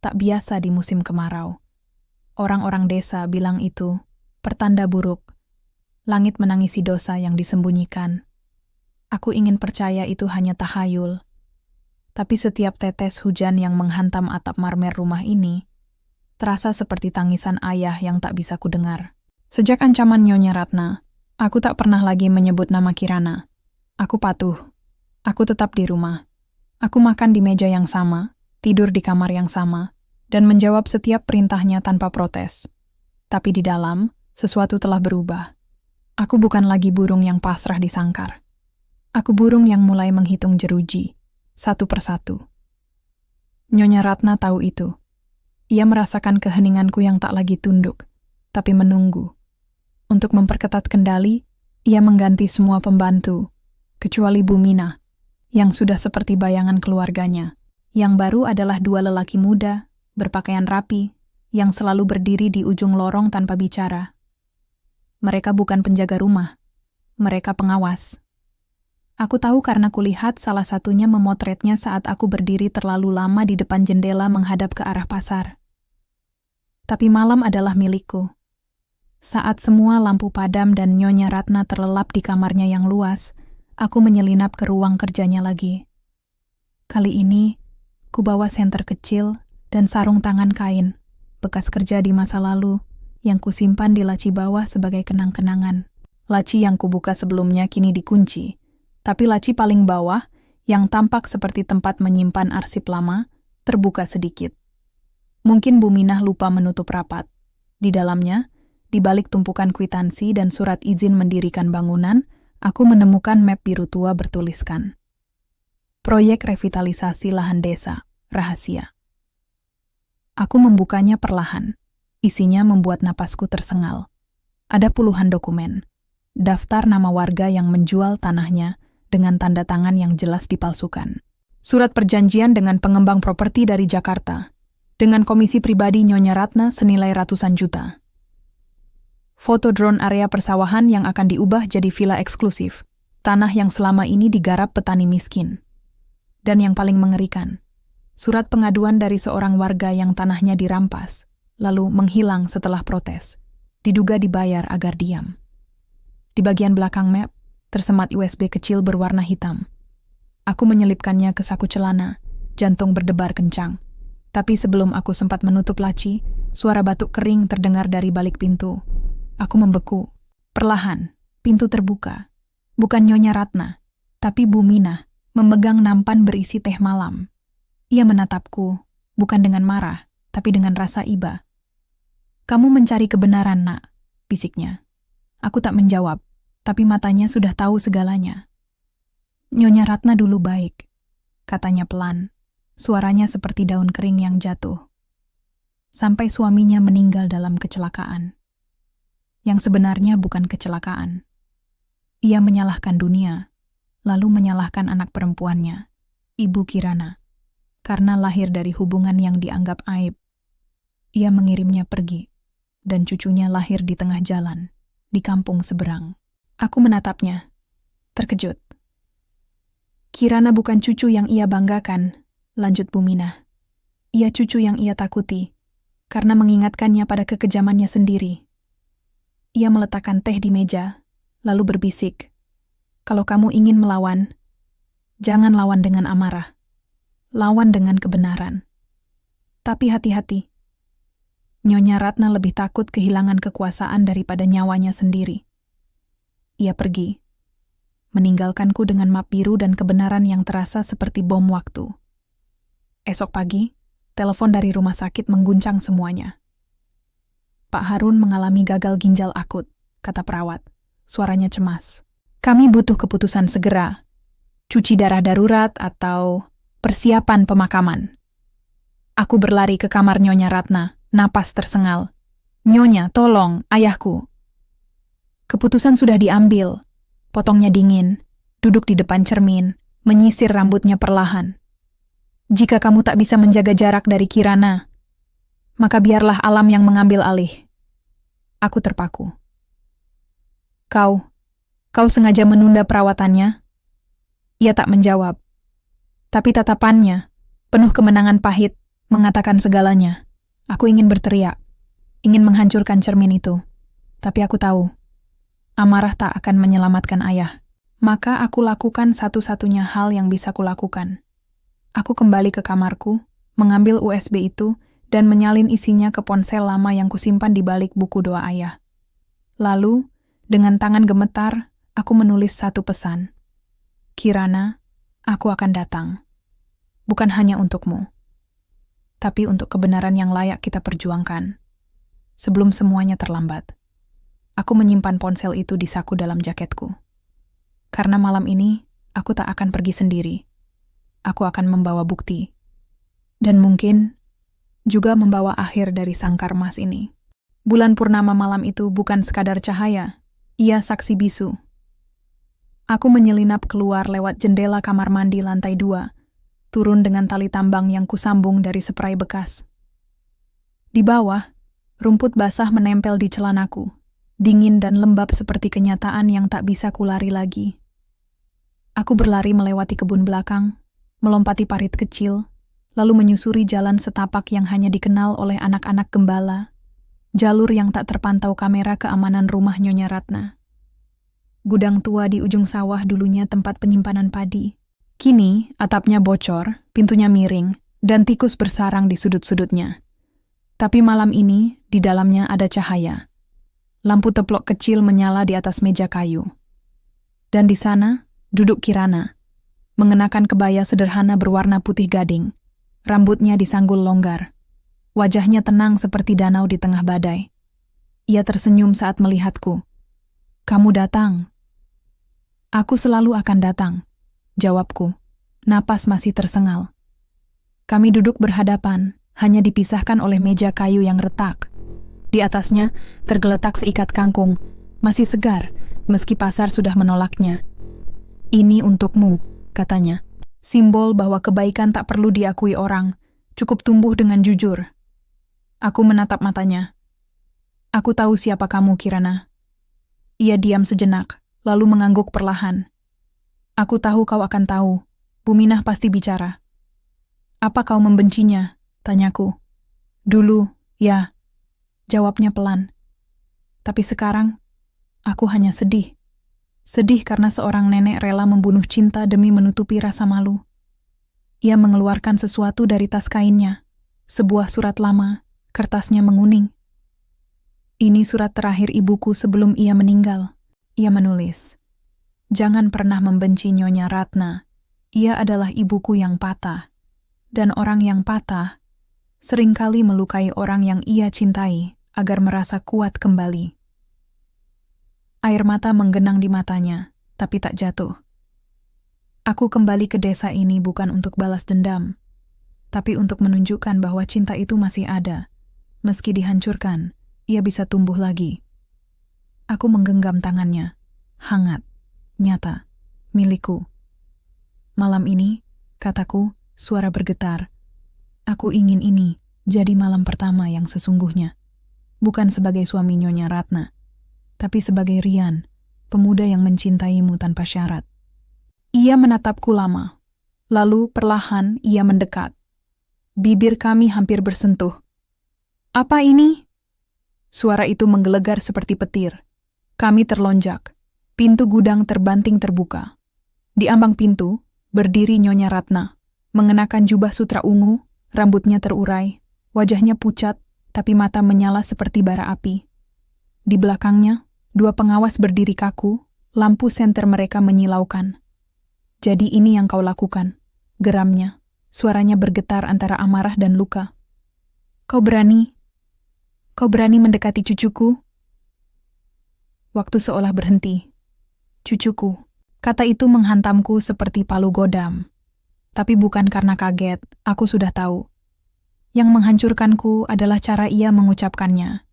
Tak biasa di musim kemarau. Orang-orang desa bilang itu pertanda buruk. Langit menangisi dosa yang disembunyikan. Aku ingin percaya itu hanya tahayul. Tapi setiap tetes hujan yang menghantam atap marmer rumah ini terasa seperti tangisan ayah yang tak bisa kudengar. Sejak ancaman Nyonya Ratna, aku tak pernah lagi menyebut nama Kirana. Aku patuh. Aku tetap di rumah. Aku makan di meja yang sama, tidur di kamar yang sama, dan menjawab setiap perintahnya tanpa protes. Tapi di dalam, sesuatu telah berubah. Aku bukan lagi burung yang pasrah di sangkar. Aku burung yang mulai menghitung jeruji, satu persatu. Nyonya Ratna tahu itu. Ia merasakan keheninganku yang tak lagi tunduk, tapi menunggu. Untuk memperketat kendali, ia mengganti semua pembantu, kecuali Bu Mina, yang sudah seperti bayangan keluarganya. Yang baru adalah 2 lelaki muda, berpakaian rapi, yang selalu berdiri di ujung lorong tanpa bicara. Mereka bukan penjaga rumah, mereka pengawas. Aku tahu karena kulihat salah satunya memotretnya saat aku berdiri terlalu lama di depan jendela menghadap ke arah pasar. Tapi malam adalah milikku. Saat semua lampu padam dan Nyonya Ratna terlelap di kamarnya yang luas, aku menyelinap ke ruang kerjanya lagi. Kali ini, ku bawa senter kecil dan sarung tangan kain, bekas kerja di masa lalu, yang kusimpan di laci bawah sebagai kenang-kenangan. Laci yang kubuka sebelumnya kini dikunci, tapi laci paling bawah, yang tampak seperti tempat menyimpan arsip lama, terbuka sedikit. Mungkin Bu Minah lupa menutup rapat. Di dalamnya, di balik tumpukan kwitansi dan surat izin mendirikan bangunan, aku menemukan map biru tua bertuliskan Proyek Revitalisasi Lahan Desa, Rahasia. Aku membukanya perlahan. Isinya membuat napasku tersengal. Ada puluhan dokumen. Daftar nama warga yang menjual tanahnya dengan tanda tangan yang jelas dipalsukan. Surat perjanjian dengan pengembang properti dari Jakarta, dengan komisi pribadi Nyonya Ratna senilai ratusan juta. Foto drone area persawahan yang akan diubah jadi villa eksklusif, tanah yang selama ini digarap petani miskin. Dan yang paling mengerikan, surat pengaduan dari seorang warga yang tanahnya dirampas, lalu menghilang setelah protes, diduga dibayar agar diam. Di bagian belakang map, tersemat USB kecil berwarna hitam. Aku menyelipkannya ke saku celana, jantung berdebar kencang. Tapi sebelum aku sempat menutup laci, suara batuk kering terdengar dari balik pintu. Aku membeku. Perlahan, pintu terbuka. Bukan Nyonya Ratna, tapi Bu Minah, memegang nampan berisi teh malam. Ia menatapku, bukan dengan marah, tapi dengan rasa iba. "Kamu mencari kebenaran, Nak," bisiknya. Aku tak menjawab, tapi matanya sudah tahu segalanya. "Nyonya Ratna dulu baik," katanya pelan. Suaranya seperti daun kering yang jatuh. Sampai suaminya meninggal dalam kecelakaan. Yang sebenarnya bukan kecelakaan. Ia menyalahkan dunia, lalu menyalahkan anak perempuannya, Ibu Kirana. Karena lahir dari hubungan yang dianggap aib, ia mengirimnya pergi, dan cucunya lahir di tengah jalan, di kampung seberang. Aku menatapnya, terkejut. "Kirana bukan cucu yang ia banggakan," lanjut Bu Minah. "Ia cucu yang ia takuti, karena mengingatkannya pada kekejamannya sendiri." Ia meletakkan teh di meja, lalu berbisik, "Kalau kamu ingin melawan, jangan lawan dengan amarah. Lawan dengan kebenaran. Tapi hati-hati. Nyonya Ratna lebih takut kehilangan kekuasaan daripada nyawanya sendiri." Ia pergi, meninggalkanku dengan map biru dan kebenaran yang terasa seperti bom waktu. Esok pagi, telepon dari rumah sakit mengguncang semuanya. "Pak Harun mengalami gagal ginjal akut," kata perawat. Suaranya cemas. "Kami butuh keputusan segera. Cuci darah darurat atau persiapan pemakaman." Aku berlari ke kamar Nyonya Ratna, napas tersengal. "Nyonya, tolong, ayahku." "Keputusan sudah diambil." Potongnya dingin, duduk di depan cermin, menyisir rambutnya perlahan. "Jika kamu tak bisa menjaga jarak dari Kirana, maka biarlah alam yang mengambil alih." Aku terpaku. Kau sengaja menunda perawatannya?" Ia tak menjawab. Tapi tatapannya, penuh kemenangan pahit, mengatakan segalanya. Aku ingin berteriak, ingin menghancurkan cermin itu. Tapi aku tahu, amarah tak akan menyelamatkan ayah. Maka aku lakukan satu-satunya hal yang bisa kulakukan. Aku kembali ke kamarku, mengambil USB itu, dan menyalin isinya ke ponsel lama yang kusimpan di balik buku doa ayah. Lalu, dengan tangan gemetar, aku menulis satu pesan. "Kirana, aku akan datang. Bukan hanya untukmu, tapi untuk kebenaran yang layak kita perjuangkan. Sebelum semuanya terlambat." Aku menyimpan ponsel itu di saku dalam jaketku. Karena malam ini, aku tak akan pergi sendiri. Aku akan membawa bukti. Dan mungkin juga membawa akhir dari sangkar emas ini. Bulan purnama malam itu bukan sekadar cahaya, ia saksi bisu. Aku menyelinap keluar lewat jendela kamar mandi lantai 2, turun dengan tali tambang yang kusambung dari spray bekas. Di bawah, rumput basah menempel di celanaku, dingin dan lembab seperti kenyataan yang tak bisa kulari lagi. Aku berlari melewati kebun belakang, melompati parit kecil, lalu menyusuri jalan setapak yang hanya dikenal oleh anak-anak gembala, jalur yang tak terpantau kamera keamanan rumah Nyonya Ratna. Gudang tua di ujung sawah dulunya tempat penyimpanan padi. Kini, atapnya bocor, pintunya miring, dan tikus bersarang di sudut-sudutnya. Tapi malam ini, di dalamnya ada cahaya. Lampu teplok kecil menyala di atas meja kayu. Dan di sana, duduk Kirana, mengenakan kebaya sederhana berwarna putih gading. Rambutnya disanggul longgar. Wajahnya tenang seperti danau di tengah badai. Ia tersenyum saat melihatku. "Kamu datang." "Aku selalu akan datang," jawabku. Napas masih tersengal. Kami duduk berhadapan, hanya dipisahkan oleh meja kayu yang retak. Di atasnya tergeletak seikat kangkung, masih segar, meski pasar sudah menolaknya. "Ini untukmu," katanya. Simbol bahwa kebaikan tak perlu diakui orang, cukup tumbuh dengan jujur. Aku menatap matanya. "Aku tahu siapa kamu, Kirana." Ia diam sejenak, lalu mengangguk perlahan. "Aku tahu kau akan tahu. Buminah pasti bicara." "Apa kau membencinya?" tanyaku. "Dulu, ya," jawabnya pelan. "Tapi sekarang, aku hanya sedih. Sedih karena seorang nenek rela membunuh cinta demi menutupi rasa malu." Ia mengeluarkan sesuatu dari tas kainnya, sebuah surat lama, kertasnya menguning. "Ini surat terakhir ibuku sebelum ia meninggal." Ia menulis, "Jangan pernah membenci Nyonya Ratna. Ia adalah ibuku yang patah. Dan orang yang patah seringkali melukai orang yang ia cintai agar merasa kuat kembali." Air mata menggenang di matanya, tapi tak jatuh. "Aku kembali ke desa ini bukan untuk balas dendam, tapi untuk menunjukkan bahwa cinta itu masih ada. Meski dihancurkan, ia bisa tumbuh lagi." Aku menggenggam tangannya, hangat, nyata, milikku. "Malam ini," kataku, suara bergetar, "aku ingin ini jadi malam pertama yang sesungguhnya. Bukan sebagai suami Nyonya Ratna, tapi sebagai Rian, pemuda yang mencintaimu tanpa syarat." Ia menatapku lama, lalu perlahan ia mendekat. Bibir kami hampir bersentuh. "Apa ini?" Suara itu menggelegar seperti petir. Kami terlonjak. Pintu gudang terbanting terbuka. Di ambang pintu, berdiri Nyonya Ratna, mengenakan jubah sutra ungu, rambutnya terurai, wajahnya pucat, tapi mata menyala seperti bara api. Di belakangnya, dua pengawas berdiri kaku, lampu senter mereka menyilaukan. "Jadi ini yang kau lakukan," geramnya. Suaranya bergetar antara amarah dan luka. Kau berani mendekati cucuku?" Waktu seolah berhenti. "Cucuku." Kata itu menghantamku seperti palu godam. Tapi bukan karena kaget, aku sudah tahu. Yang menghancurkanku adalah cara ia mengucapkannya.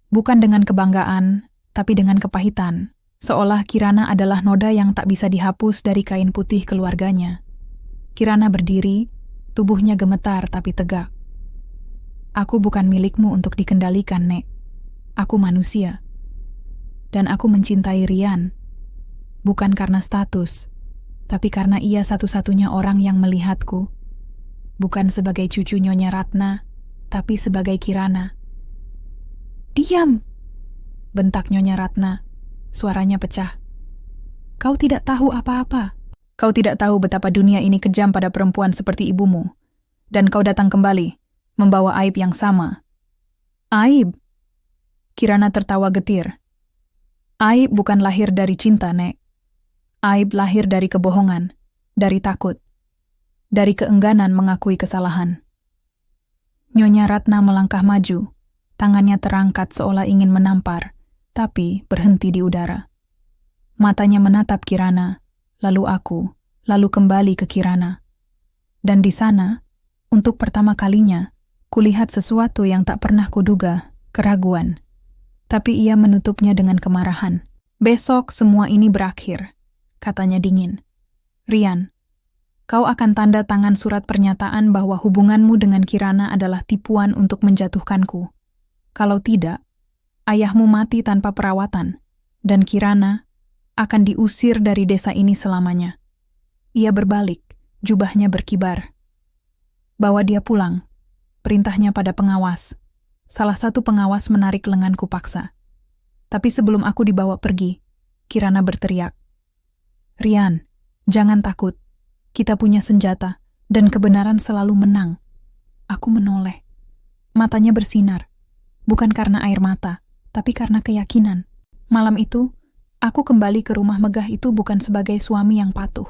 Bukan dengan kebanggaan, tapi dengan kepahitan. Seolah Kirana adalah noda yang tak bisa dihapus dari kain putih keluarganya. Kirana berdiri, tubuhnya gemetar tapi tegak. "Aku bukan milikmu untuk dikendalikan, Nek. Aku manusia. Dan aku mencintai Rian. Bukan karena status, tapi karena ia satu-satunya orang yang melihatku. Bukan sebagai cucu Nyonya Ratna, tapi sebagai Kirana." "Diam!" bentak Nyonya Ratna. Suaranya pecah. "Kau tidak tahu apa-apa. Kau tidak tahu betapa dunia ini kejam pada perempuan seperti ibumu. Dan kau datang kembali, membawa aib yang sama." "Aib?" Kirana tertawa getir. "Aib bukan lahir dari cinta, Nek. Aib lahir dari kebohongan, dari takut, dari keengganan mengakui kesalahan." Nyonya Ratna melangkah maju, tangannya terangkat seolah ingin menampar, tapi berhenti di udara. Matanya menatap Kirana, lalu aku, lalu kembali ke Kirana. Dan di sana, untuk pertama kalinya, kulihat sesuatu yang tak pernah kuduga, keraguan. Tapi ia menutupnya dengan kemarahan. "Besok semua ini berakhir," katanya dingin. "Rian, kau akan tanda tangan surat pernyataan bahwa hubunganmu dengan Kirana adalah tipuan untuk menjatuhkanku. Kalau tidak, ayahmu mati tanpa perawatan, dan Kirana akan diusir dari desa ini selamanya." Ia berbalik, jubahnya berkibar. "Bawa dia pulang," perintahnya pada pengawas. salah satu pengawas menarik lenganku paksa. Tapi sebelum aku dibawa pergi, Kirana berteriak, "Rian, jangan takut. Kita punya senjata, dan kebenaran selalu menang." Aku menoleh. Matanya bersinar, bukan karena air mata, tapi karena keyakinan. Malam itu, aku kembali ke rumah megah itu bukan sebagai suami yang patuh,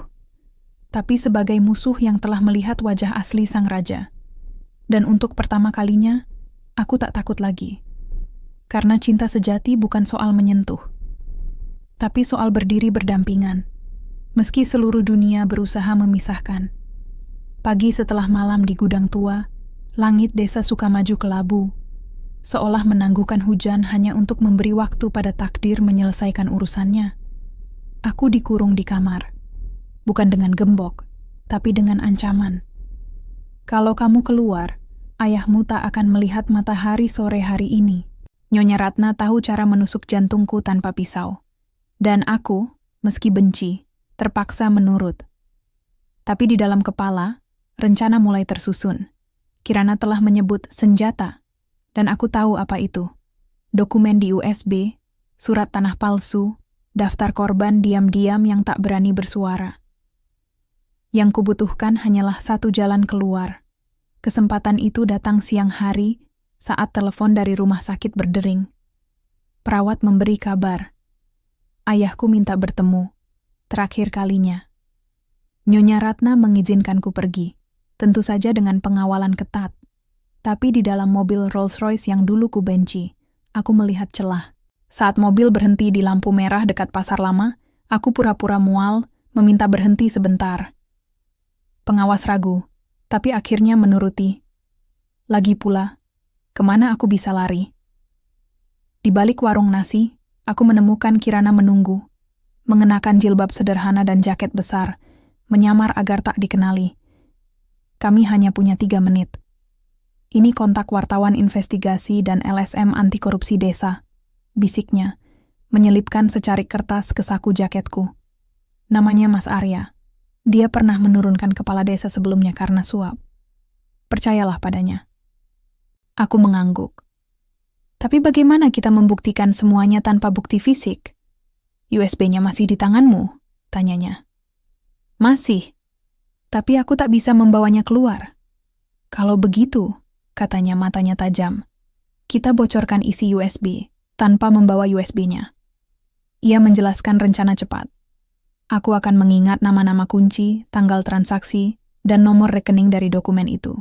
tapi sebagai musuh yang telah melihat wajah asli sang raja. Dan untuk pertama kalinya, aku tak takut lagi. Karena cinta sejati bukan soal menyentuh, tapi soal berdiri berdampingan. Meski seluruh dunia berusaha memisahkan. Pagi setelah malam di gudang tua, langit desa Sukamaju kelabu, seolah menangguhkan hujan hanya untuk memberi waktu pada takdir menyelesaikan urusannya. Aku dikurung di kamar, bukan dengan gembok, tapi dengan ancaman. Kalau kamu keluar, ayahmu tak akan melihat matahari sore hari ini. Nyonya Ratna tahu cara menusuk jantungku tanpa pisau. Dan aku, meski benci, terpaksa menurut. Tapi di dalam kepala, rencana mulai tersusun. Kirana telah menyebut senjata, dan aku tahu apa itu. Dokumen di USB, surat tanah palsu, daftar korban diam-diam yang tak berani bersuara. Yang kubutuhkan hanyalah satu jalan keluar. Kesempatan itu datang siang hari saat telepon dari rumah sakit berdering. Perawat memberi kabar. Ayahku minta bertemu. Terakhir kalinya. Nyonya Ratna mengizinkanku pergi. Tentu saja dengan pengawalan ketat. Tapi di dalam mobil Rolls-Royce yang dulu ku benci, aku melihat celah. Saat mobil berhenti di lampu merah dekat pasar lama, aku pura-pura mual, meminta berhenti sebentar. Pengawas ragu, tapi akhirnya menuruti. Lagi pula, kemana aku bisa lari? Di balik warung nasi, aku menemukan Kirana menunggu, mengenakan jilbab sederhana dan jaket besar, menyamar agar tak dikenali. Kami hanya punya 3 menit. Ini kontak wartawan investigasi dan LSM anti korupsi desa, bisiknya, menyelipkan secarik kertas ke saku jaketku. Namanya Mas Arya. Dia pernah menurunkan kepala desa sebelumnya karena suap. Percayalah padanya. Aku mengangguk. Tapi bagaimana kita membuktikan semuanya tanpa bukti fisik? USB-nya masih di tanganmu? Tanyanya. Masih. Tapi aku tak bisa membawanya keluar. Kalau begitu, katanya matanya tajam, kita bocorkan isi USB tanpa membawa USB-nya. Ia menjelaskan rencana cepat. Aku akan mengingat nama-nama kunci, tanggal transaksi, dan nomor rekening dari dokumen itu.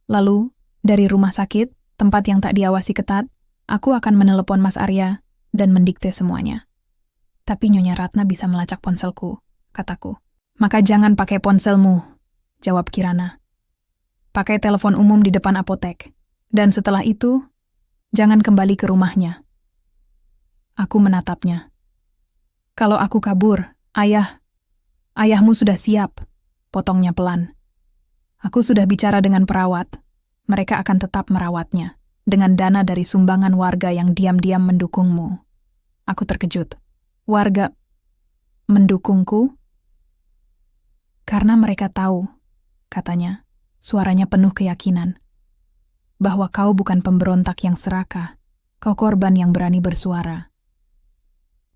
Lalu, dari rumah sakit, tempat yang tak diawasi ketat, aku akan menelepon Mas Arya dan mendikte semuanya. Tapi Nyonya Ratna bisa melacak ponselku, kataku. Maka jangan pakai ponselmu, jawab Kirana. Pakai telepon umum di depan apotek. Dan setelah itu, jangan kembali ke rumahnya. Aku menatapnya. Kalau aku kabur, ayahmu sudah siap, potongnya pelan. Aku sudah bicara dengan perawat. Mereka akan tetap merawatnya, dengan dana dari sumbangan warga yang diam-diam mendukungmu. Aku terkejut. Warga mendukungku? Karena mereka tahu, katanya, suaranya penuh keyakinan, bahwa kau bukan pemberontak yang serakah, kau korban yang berani bersuara.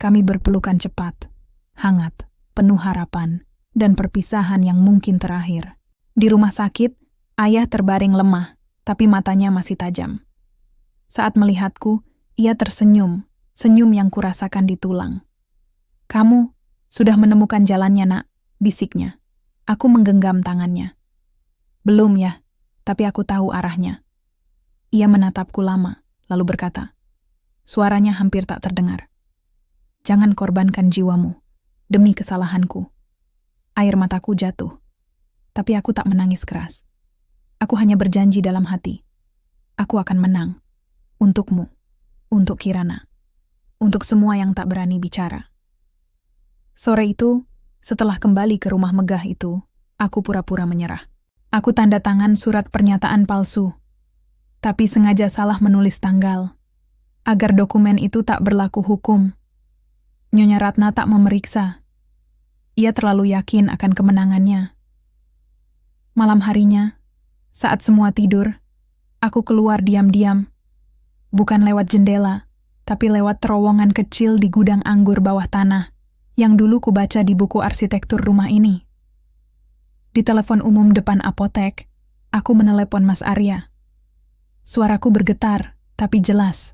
Kami berpelukan cepat, hangat, penuh harapan, dan perpisahan yang mungkin terakhir. Di rumah sakit, ayah terbaring lemah, tapi matanya masih tajam. Saat melihatku, ia tersenyum, senyum yang kurasakan di tulang. Kamu sudah menemukan jalannya, nak, bisiknya. Aku menggenggam tangannya. Belum ya, tapi aku tahu arahnya. Ia menatapku lama, lalu berkata, suaranya hampir tak terdengar. Jangan korbankan jiwamu. Demi kesalahanku. Air mataku jatuh. Tapi aku tak menangis keras. Aku hanya berjanji dalam hati. Aku akan menang. Untukmu. Untuk Kirana. Untuk semua yang tak berani bicara. Sore itu, setelah kembali ke rumah megah itu, aku pura-pura menyerah. Aku tanda tangan surat pernyataan palsu. Tapi sengaja salah menulis tanggal. Agar dokumen itu tak berlaku hukum. Nyonya Ratna tak memeriksa. Ia terlalu yakin akan kemenangannya. Malam harinya, saat semua tidur, aku keluar diam-diam, Bukan lewat jendela, tapi lewat terowongan kecil di gudang anggur bawah tanah yang dulu kubaca di buku arsitektur rumah ini. Di telepon umum depan apotek, aku menelepon Mas Arya. Suaraku bergetar, tapi jelas.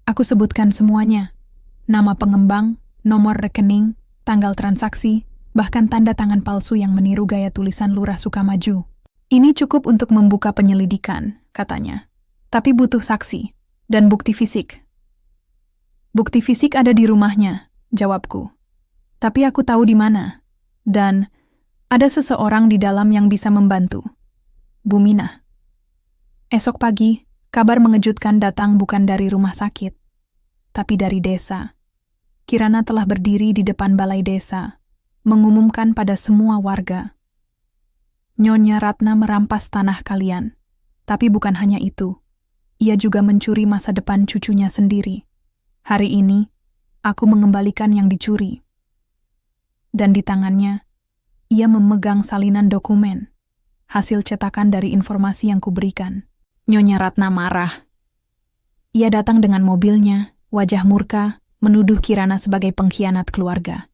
Aku sebutkan semuanya. Nama pengembang, nomor rekening, tanggal transaksi, bahkan tanda tangan palsu yang meniru gaya tulisan Lurah Sukamaju. Ini cukup untuk membuka penyelidikan, katanya. Tapi butuh saksi dan bukti fisik. Bukti fisik ada di rumahnya, jawabku. Tapi aku tahu di mana. Dan ada seseorang di dalam yang bisa membantu. Bu Minah. Esok pagi, kabar mengejutkan datang bukan dari rumah sakit, tapi dari desa. Kirana telah berdiri di depan balai desa, mengumumkan pada semua warga. Nyonya Ratna merampas tanah kalian. Tapi bukan hanya itu. Ia juga mencuri masa depan cucunya sendiri. Hari ini, aku mengembalikan yang dicuri. Dan di tangannya, ia memegang salinan dokumen, hasil cetakan dari informasi yang kuberikan. Nyonya Ratna marah. Ia datang dengan mobilnya, wajah murka, menuduh Kirana sebagai pengkhianat keluarga.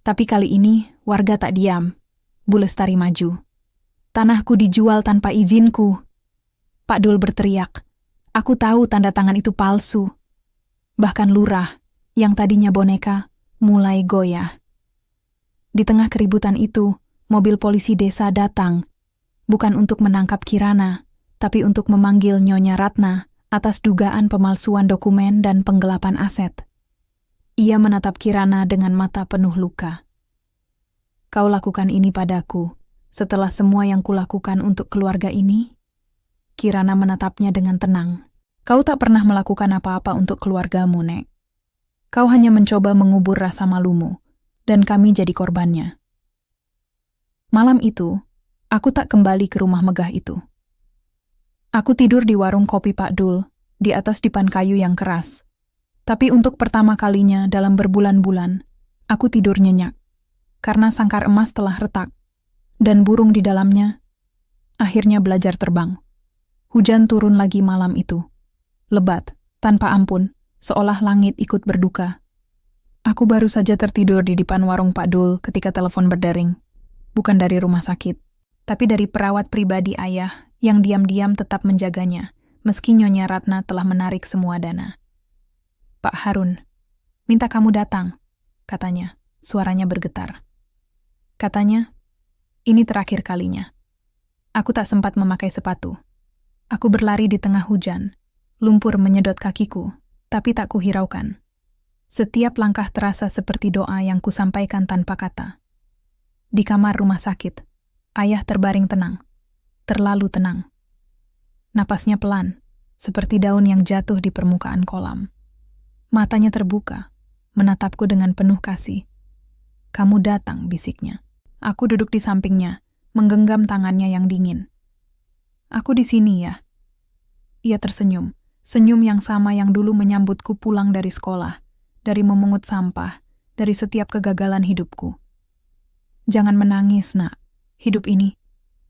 Tapi kali ini, warga tak diam. Bu Lestari maju. Tanahku dijual tanpa izinku. Pak Dul berteriak. Aku tahu tanda tangan itu palsu. Bahkan lurah, yang tadinya boneka, mulai goyah. Di tengah keributan itu, mobil polisi desa datang. Bukan untuk menangkap Kirana, tapi untuk memanggil Nyonya Ratna atas dugaan pemalsuan dokumen dan penggelapan aset. Ia menatap Kirana dengan mata penuh luka. Kau lakukan ini padaku, setelah semua yang kulakukan untuk keluarga ini? Kirana menatapnya dengan tenang. Kau tak pernah melakukan apa-apa untuk keluargamu, Nek. Kau hanya mencoba mengubur rasa malumu, dan kami jadi korbannya. Malam itu, aku tak kembali ke rumah megah itu. Aku tidur di warung kopi Pak Dul, di atas dipan kayu yang keras. Tapi untuk pertama kalinya dalam berbulan-bulan, aku tidur nyenyak, karena sangkar emas telah retak, dan burung di dalamnya akhirnya belajar terbang. Hujan turun lagi malam itu, lebat, tanpa ampun, seolah langit ikut berduka. Aku baru saja tertidur di depan warung Pak Dul ketika telepon berdering, bukan dari rumah sakit, tapi dari perawat pribadi ayah yang diam-diam tetap menjaganya, meski Nyonya Ratna telah menarik semua dana. Pak Harun, minta kamu datang, katanya, suaranya bergetar. Katanya, ini terakhir kalinya. Aku tak sempat memakai sepatu. Aku berlari di tengah hujan, lumpur menyedot kakiku, tapi tak kuhiraukan. Setiap langkah terasa seperti doa yang kusampaikan tanpa kata. Di kamar rumah sakit, ayah terbaring tenang, terlalu tenang. Napasnya pelan, seperti daun yang jatuh di permukaan kolam. Matanya terbuka, menatapku dengan penuh kasih. Kamu datang, bisiknya. Aku duduk di sampingnya, menggenggam tangannya yang dingin. Aku di sini ya. Ia tersenyum, senyum yang sama yang dulu menyambutku pulang dari sekolah, dari memungut sampah, dari setiap kegagalan hidupku. Jangan menangis, Nak. Hidup ini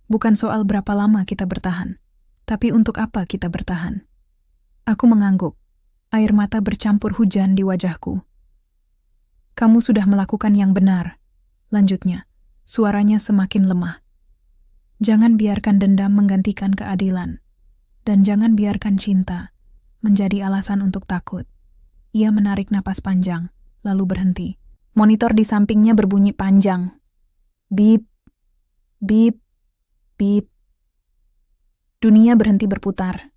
bukan soal berapa lama kita bertahan, tapi untuk apa kita bertahan. Aku mengangguk. Air mata bercampur hujan di wajahku. Kamu sudah melakukan yang benar, lanjutnya, suaranya semakin lemah. Jangan biarkan dendam menggantikan keadilan, dan jangan biarkan cinta menjadi alasan untuk takut. Ia menarik napas panjang, lalu berhenti. Monitor di sampingnya berbunyi panjang. Bip, bip, bip. Dunia berhenti berputar.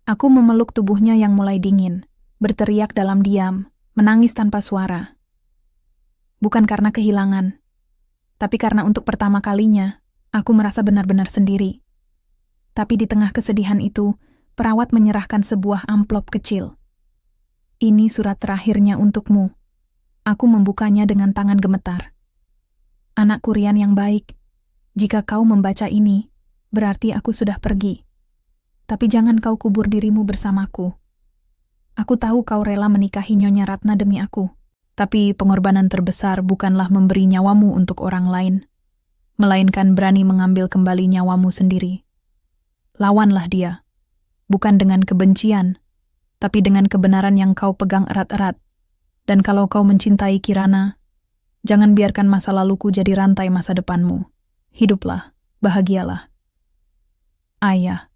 Aku memeluk tubuhnya yang mulai dingin, berteriak dalam diam, menangis tanpa suara. Bukan karena kehilangan, tapi karena untuk pertama kalinya, aku merasa benar-benar sendiri. Tapi di tengah kesedihan itu, perawat menyerahkan sebuah amplop kecil. Ini surat terakhirnya untukmu. Aku membukanya dengan tangan gemetar. Anakku Rian yang baik, jika kau membaca ini, berarti aku sudah pergi. Tapi jangan kau kubur dirimu bersamaku. Aku tahu kau rela menikahi Nyonya Ratna demi aku. Tapi pengorbanan terbesar bukanlah memberi nyawamu untuk orang lain, melainkan berani mengambil kembali nyawamu sendiri. Lawanlah dia. bukan dengan kebencian, tapi dengan kebenaran yang kau pegang erat-erat. Dan kalau kau mencintai Kirana, jangan biarkan masa laluku jadi rantai masa depanmu. Hiduplah, bahagialah. Ayah.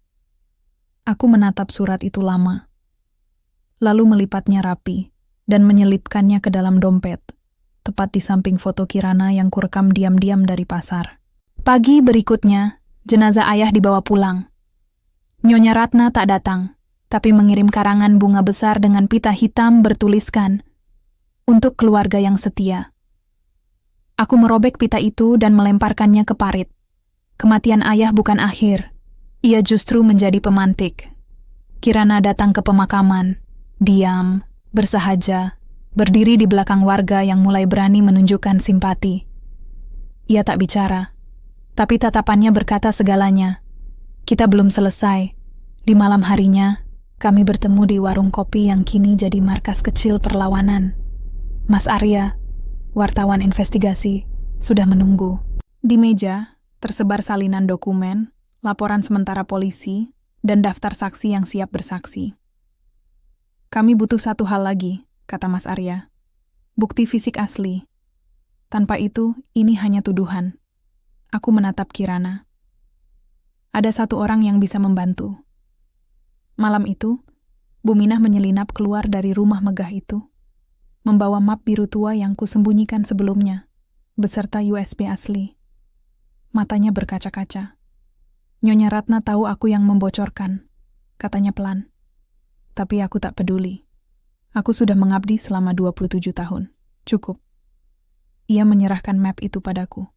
Aku menatap surat itu lama, lalu melipatnya rapi dan menyelipkannya ke dalam dompet, tepat di samping foto Kirana yang kurekam diam-diam dari pasar. Pagi berikutnya, jenazah ayah dibawa pulang. Nyonya Ratna tak datang, tapi mengirim karangan bunga besar dengan pita hitam bertuliskan, "Untuk keluarga yang setia." Aku merobek pita itu dan melemparkannya ke parit. Kematian ayah bukan akhir. Ia justru menjadi pemantik. Kirana datang ke pemakaman, diam, bersahaja, berdiri di belakang warga yang mulai berani menunjukkan simpati. Ia tak bicara, tapi tatapannya berkata segalanya. Kita belum selesai. Di malam harinya, kami bertemu di warung kopi yang kini jadi markas kecil perlawanan. Mas Arya, wartawan investigasi, sudah menunggu. Di meja, tersebar salinan dokumen, laporan sementara polisi, dan daftar saksi yang siap bersaksi. Kami butuh satu hal lagi, kata Mas Arya. Bukti fisik asli. Tanpa itu, ini hanya tuduhan. Aku menatap Kirana. Ada satu orang yang bisa membantu. Malam itu, Bu Minah menyelinap keluar dari rumah megah itu, membawa map biru tua yang kusembunyikan sebelumnya, beserta USB asli. Matanya berkaca-kaca. Nyonya Ratna tahu aku yang membocorkan, katanya pelan. Tapi aku tak peduli. Aku sudah mengabdi selama 27 tahun. Cukup. Ia menyerahkan map itu padaku.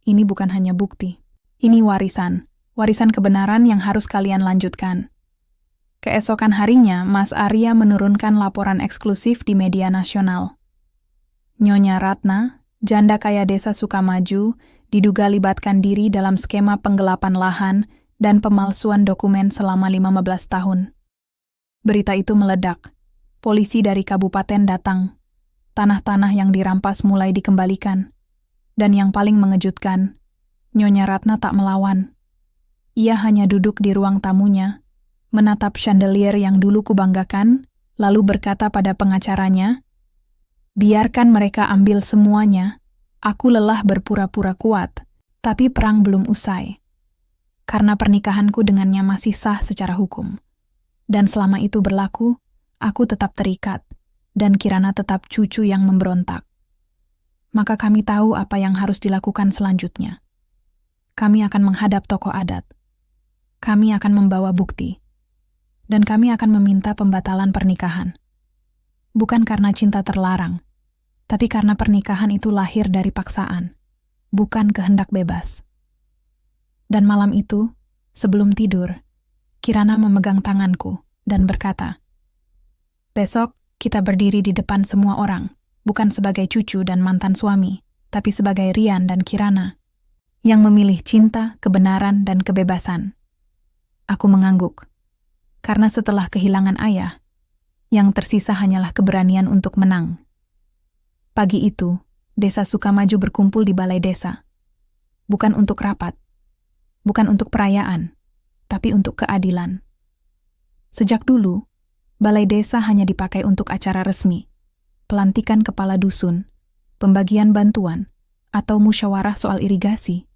Ini bukan hanya bukti. Ini warisan. Warisan kebenaran yang harus kalian lanjutkan. Keesokan harinya, Mas Arya menurunkan laporan eksklusif di media nasional. Nyonya Ratna, janda kaya desa Sukamaju, diduga libatkan diri dalam skema penggelapan lahan dan pemalsuan dokumen selama 15 tahun. Berita itu meledak. Polisi dari kabupaten datang. Tanah-tanah yang dirampas mulai dikembalikan. Dan yang paling mengejutkan, Nyonya Ratna tak melawan. Ia hanya duduk di ruang tamunya, menatap chandelier yang dulu kubanggakan, lalu berkata pada pengacaranya, "Biarkan mereka ambil semuanya. Aku lelah berpura-pura kuat, tapi perang belum usai. Karena pernikahanku dengannya masih sah secara hukum. Dan selama itu berlaku, aku tetap terikat, dan Kirana tetap cucu yang memberontak. Maka kami tahu apa yang harus dilakukan selanjutnya. Kami akan menghadap tokoh adat. Kami akan membawa bukti. Dan kami akan meminta pembatalan pernikahan. Bukan karena cinta terlarang, tapi karena pernikahan itu lahir dari paksaan, bukan kehendak bebas." Dan malam itu, sebelum tidur, Kirana memegang tanganku dan berkata, "Besok kita berdiri di depan semua orang, bukan sebagai cucu dan mantan suami, tapi sebagai Rian dan Kirana, yang memilih cinta, kebenaran, dan kebebasan." Aku mengangguk, karena setelah kehilangan ayah, yang tersisa hanyalah keberanian untuk menang. Pagi itu, desa Sukamaju berkumpul di balai desa. Bukan untuk rapat, bukan untuk perayaan, tapi untuk keadilan. Sejak dulu, balai desa hanya dipakai untuk acara resmi, pelantikan kepala dusun, pembagian bantuan, atau musyawarah soal irigasi.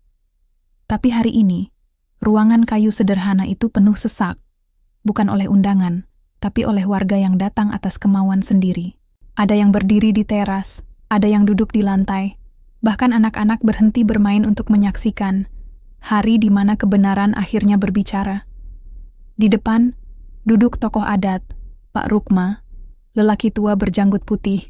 Tapi hari ini, ruangan kayu sederhana itu penuh sesak, bukan oleh undangan, tapi oleh warga yang datang atas kemauan sendiri. Ada yang berdiri di teras, ada yang duduk di lantai, bahkan anak-anak berhenti bermain untuk menyaksikan hari di mana kebenaran akhirnya berbicara. Di depan, duduk tokoh adat, Pak Rukma, lelaki tua berjanggut putih,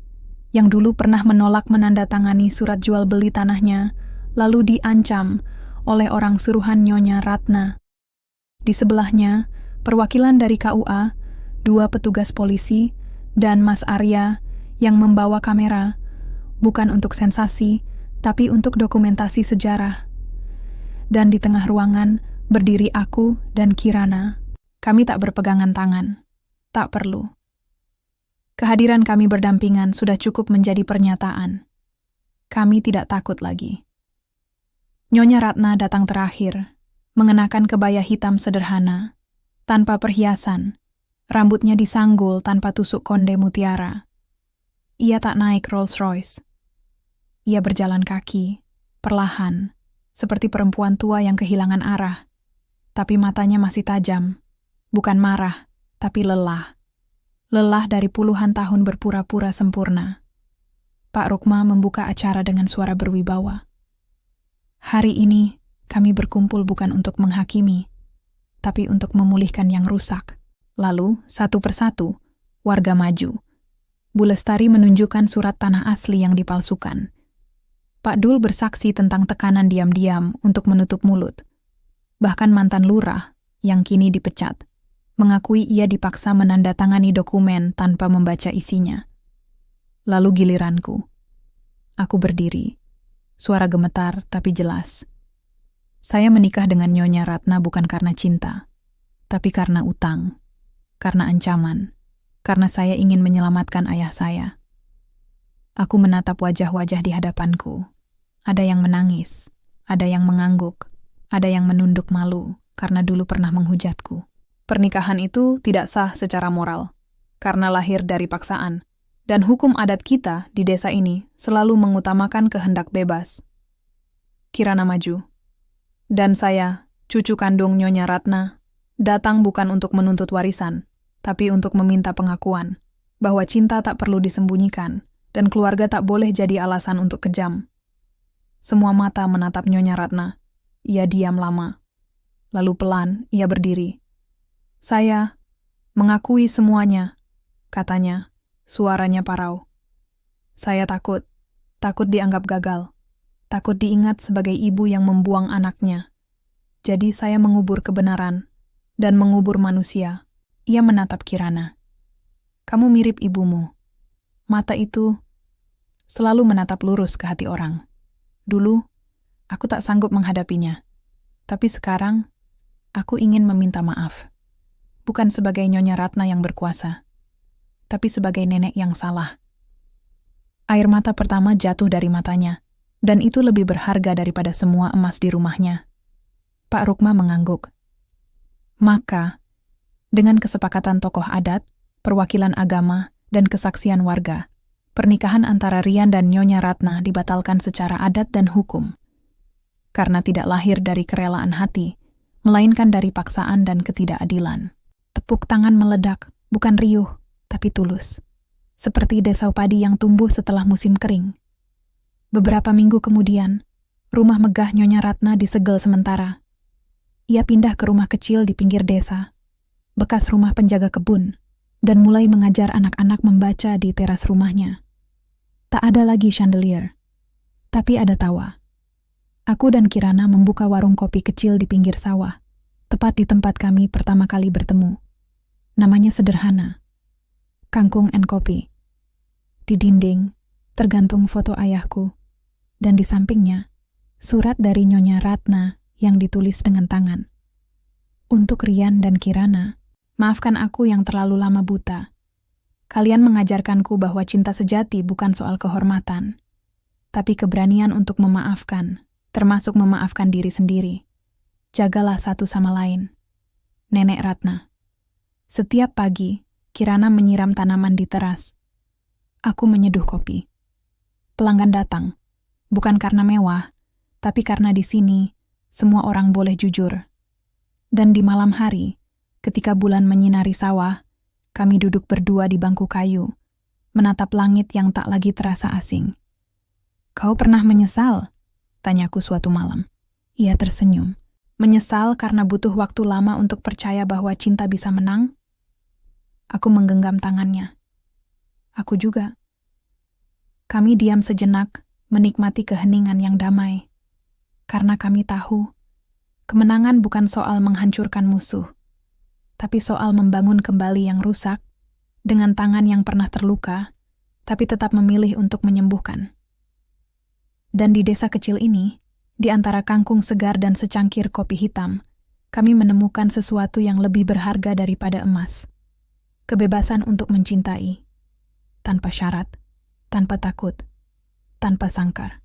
yang dulu pernah menolak menandatangani surat jual beli tanahnya, lalu diancam oleh orang suruhan Nyonya Ratna. Di sebelahnya, perwakilan dari KUA, 2 petugas polisi, dan Mas Arya yang membawa kamera, bukan untuk sensasi, tapi untuk dokumentasi sejarah. Dan di tengah ruangan berdiri aku dan Kirana. Kami tak berpegangan tangan. Tak perlu. Kehadiran kami berdampingan sudah cukup menjadi pernyataan. Kami tidak takut lagi. Nyonya Ratna datang terakhir, mengenakan kebaya hitam sederhana, tanpa perhiasan, rambutnya disanggul tanpa tusuk konde mutiara. Ia tak naik Rolls Royce. Ia berjalan kaki, perlahan, seperti perempuan tua yang kehilangan arah. Tapi matanya masih tajam, bukan marah, tapi lelah. Lelah dari puluhan tahun berpura-pura sempurna. Pak Rukma membuka acara dengan suara berwibawa. Hari ini, kami berkumpul bukan untuk menghakimi, tapi untuk memulihkan yang rusak. Lalu, satu persatu, warga maju. Bu Lestari menunjukkan surat tanah asli yang dipalsukan. Pak Dul bersaksi tentang tekanan diam-diam untuk menutup mulut. Bahkan mantan lurah, yang kini dipecat, mengakui ia dipaksa menandatangani dokumen tanpa membaca isinya. Lalu giliranku. Aku berdiri. Suara gemetar tapi jelas. Saya menikah dengan Nyonya Ratna bukan karena cinta, tapi karena utang, karena ancaman, karena saya ingin menyelamatkan ayah saya. Aku menatap wajah-wajah di hadapanku. Ada yang menangis, ada yang mengangguk, ada yang menunduk malu karena dulu pernah menghujatku. Pernikahan itu tidak sah secara moral, karena lahir dari paksaan, dan hukum adat kita di desa ini selalu mengutamakan kehendak bebas. Kirana maju. Dan saya, cucu kandung Nyonya Ratna, datang bukan untuk menuntut warisan, tapi untuk meminta pengakuan, bahwa cinta tak perlu disembunyikan, dan keluarga tak boleh jadi alasan untuk kejam. Semua mata menatap Nyonya Ratna. Ia diam lama. Lalu pelan, ia berdiri. Saya mengakui semuanya, katanya, suaranya parau. Saya takut dianggap gagal, takut diingat sebagai ibu yang membuang anaknya. Jadi saya mengubur kebenaran dan mengubur manusia. Ia menatap Kirana. Kamu mirip ibumu. Mata itu selalu menatap lurus ke hati orang. Dulu, aku tak sanggup menghadapinya. Tapi sekarang, aku ingin meminta maaf. Bukan sebagai Nyonya Ratna yang berkuasa, tapi sebagai nenek yang salah. Air mata pertama jatuh dari matanya, dan itu lebih berharga daripada semua emas di rumahnya. Pak Rukma mengangguk. Maka, dengan kesepakatan tokoh adat, perwakilan agama, dan kesaksian warga, pernikahan antara Rian dan Nyonya Ratna dibatalkan secara adat dan hukum. Karena tidak lahir dari kerelaan hati, melainkan dari paksaan dan ketidakadilan. Tepuk tangan meledak, bukan riuh, tapi tulus. Seperti desau padi yang tumbuh setelah musim kering. Beberapa minggu kemudian, rumah megah Nyonya Ratna disegel sementara. Ia pindah ke rumah kecil di pinggir desa, bekas rumah penjaga kebun, dan mulai mengajar anak-anak membaca di teras rumahnya. Tak ada lagi chandelier, tapi ada tawa. Aku dan Kirana membuka warung kopi kecil di pinggir sawah, tepat di tempat kami pertama kali bertemu. Namanya sederhana, Kangkung and Kopi. Di dinding, tergantung foto ayahku, dan di sampingnya, surat dari Nyonya Ratna yang ditulis dengan tangan. Untuk Rian dan Kirana, maafkan aku yang terlalu lama buta. Kalian mengajarkanku bahwa cinta sejati bukan soal kehormatan, tapi keberanian untuk memaafkan, termasuk memaafkan diri sendiri. Jagalah satu sama lain. Nenek Ratna. Setiap pagi, Kirana menyiram tanaman di teras. Aku menyeduh kopi. Pelanggan datang, bukan karena mewah, tapi karena di sini semua orang boleh jujur. Dan di malam hari, ketika bulan menyinari sawah, kami duduk berdua di bangku kayu, menatap langit yang tak lagi terasa asing. Kau pernah menyesal? Tanyaku suatu malam. Ia tersenyum. Menyesal karena butuh waktu lama untuk percaya bahwa cinta bisa menang? Aku menggenggam tangannya. Aku juga. Kami diam sejenak, menikmati keheningan yang damai. Karena kami tahu, kemenangan bukan soal menghancurkan musuh, tapi soal membangun kembali yang rusak, dengan tangan yang pernah terluka, tapi tetap memilih untuk menyembuhkan. Dan di desa kecil ini, di antara kangkung segar dan secangkir kopi hitam, kami menemukan sesuatu yang lebih berharga daripada emas. Kebebasan untuk mencintai, tanpa syarat, tanpa takut, tanpa sangkar.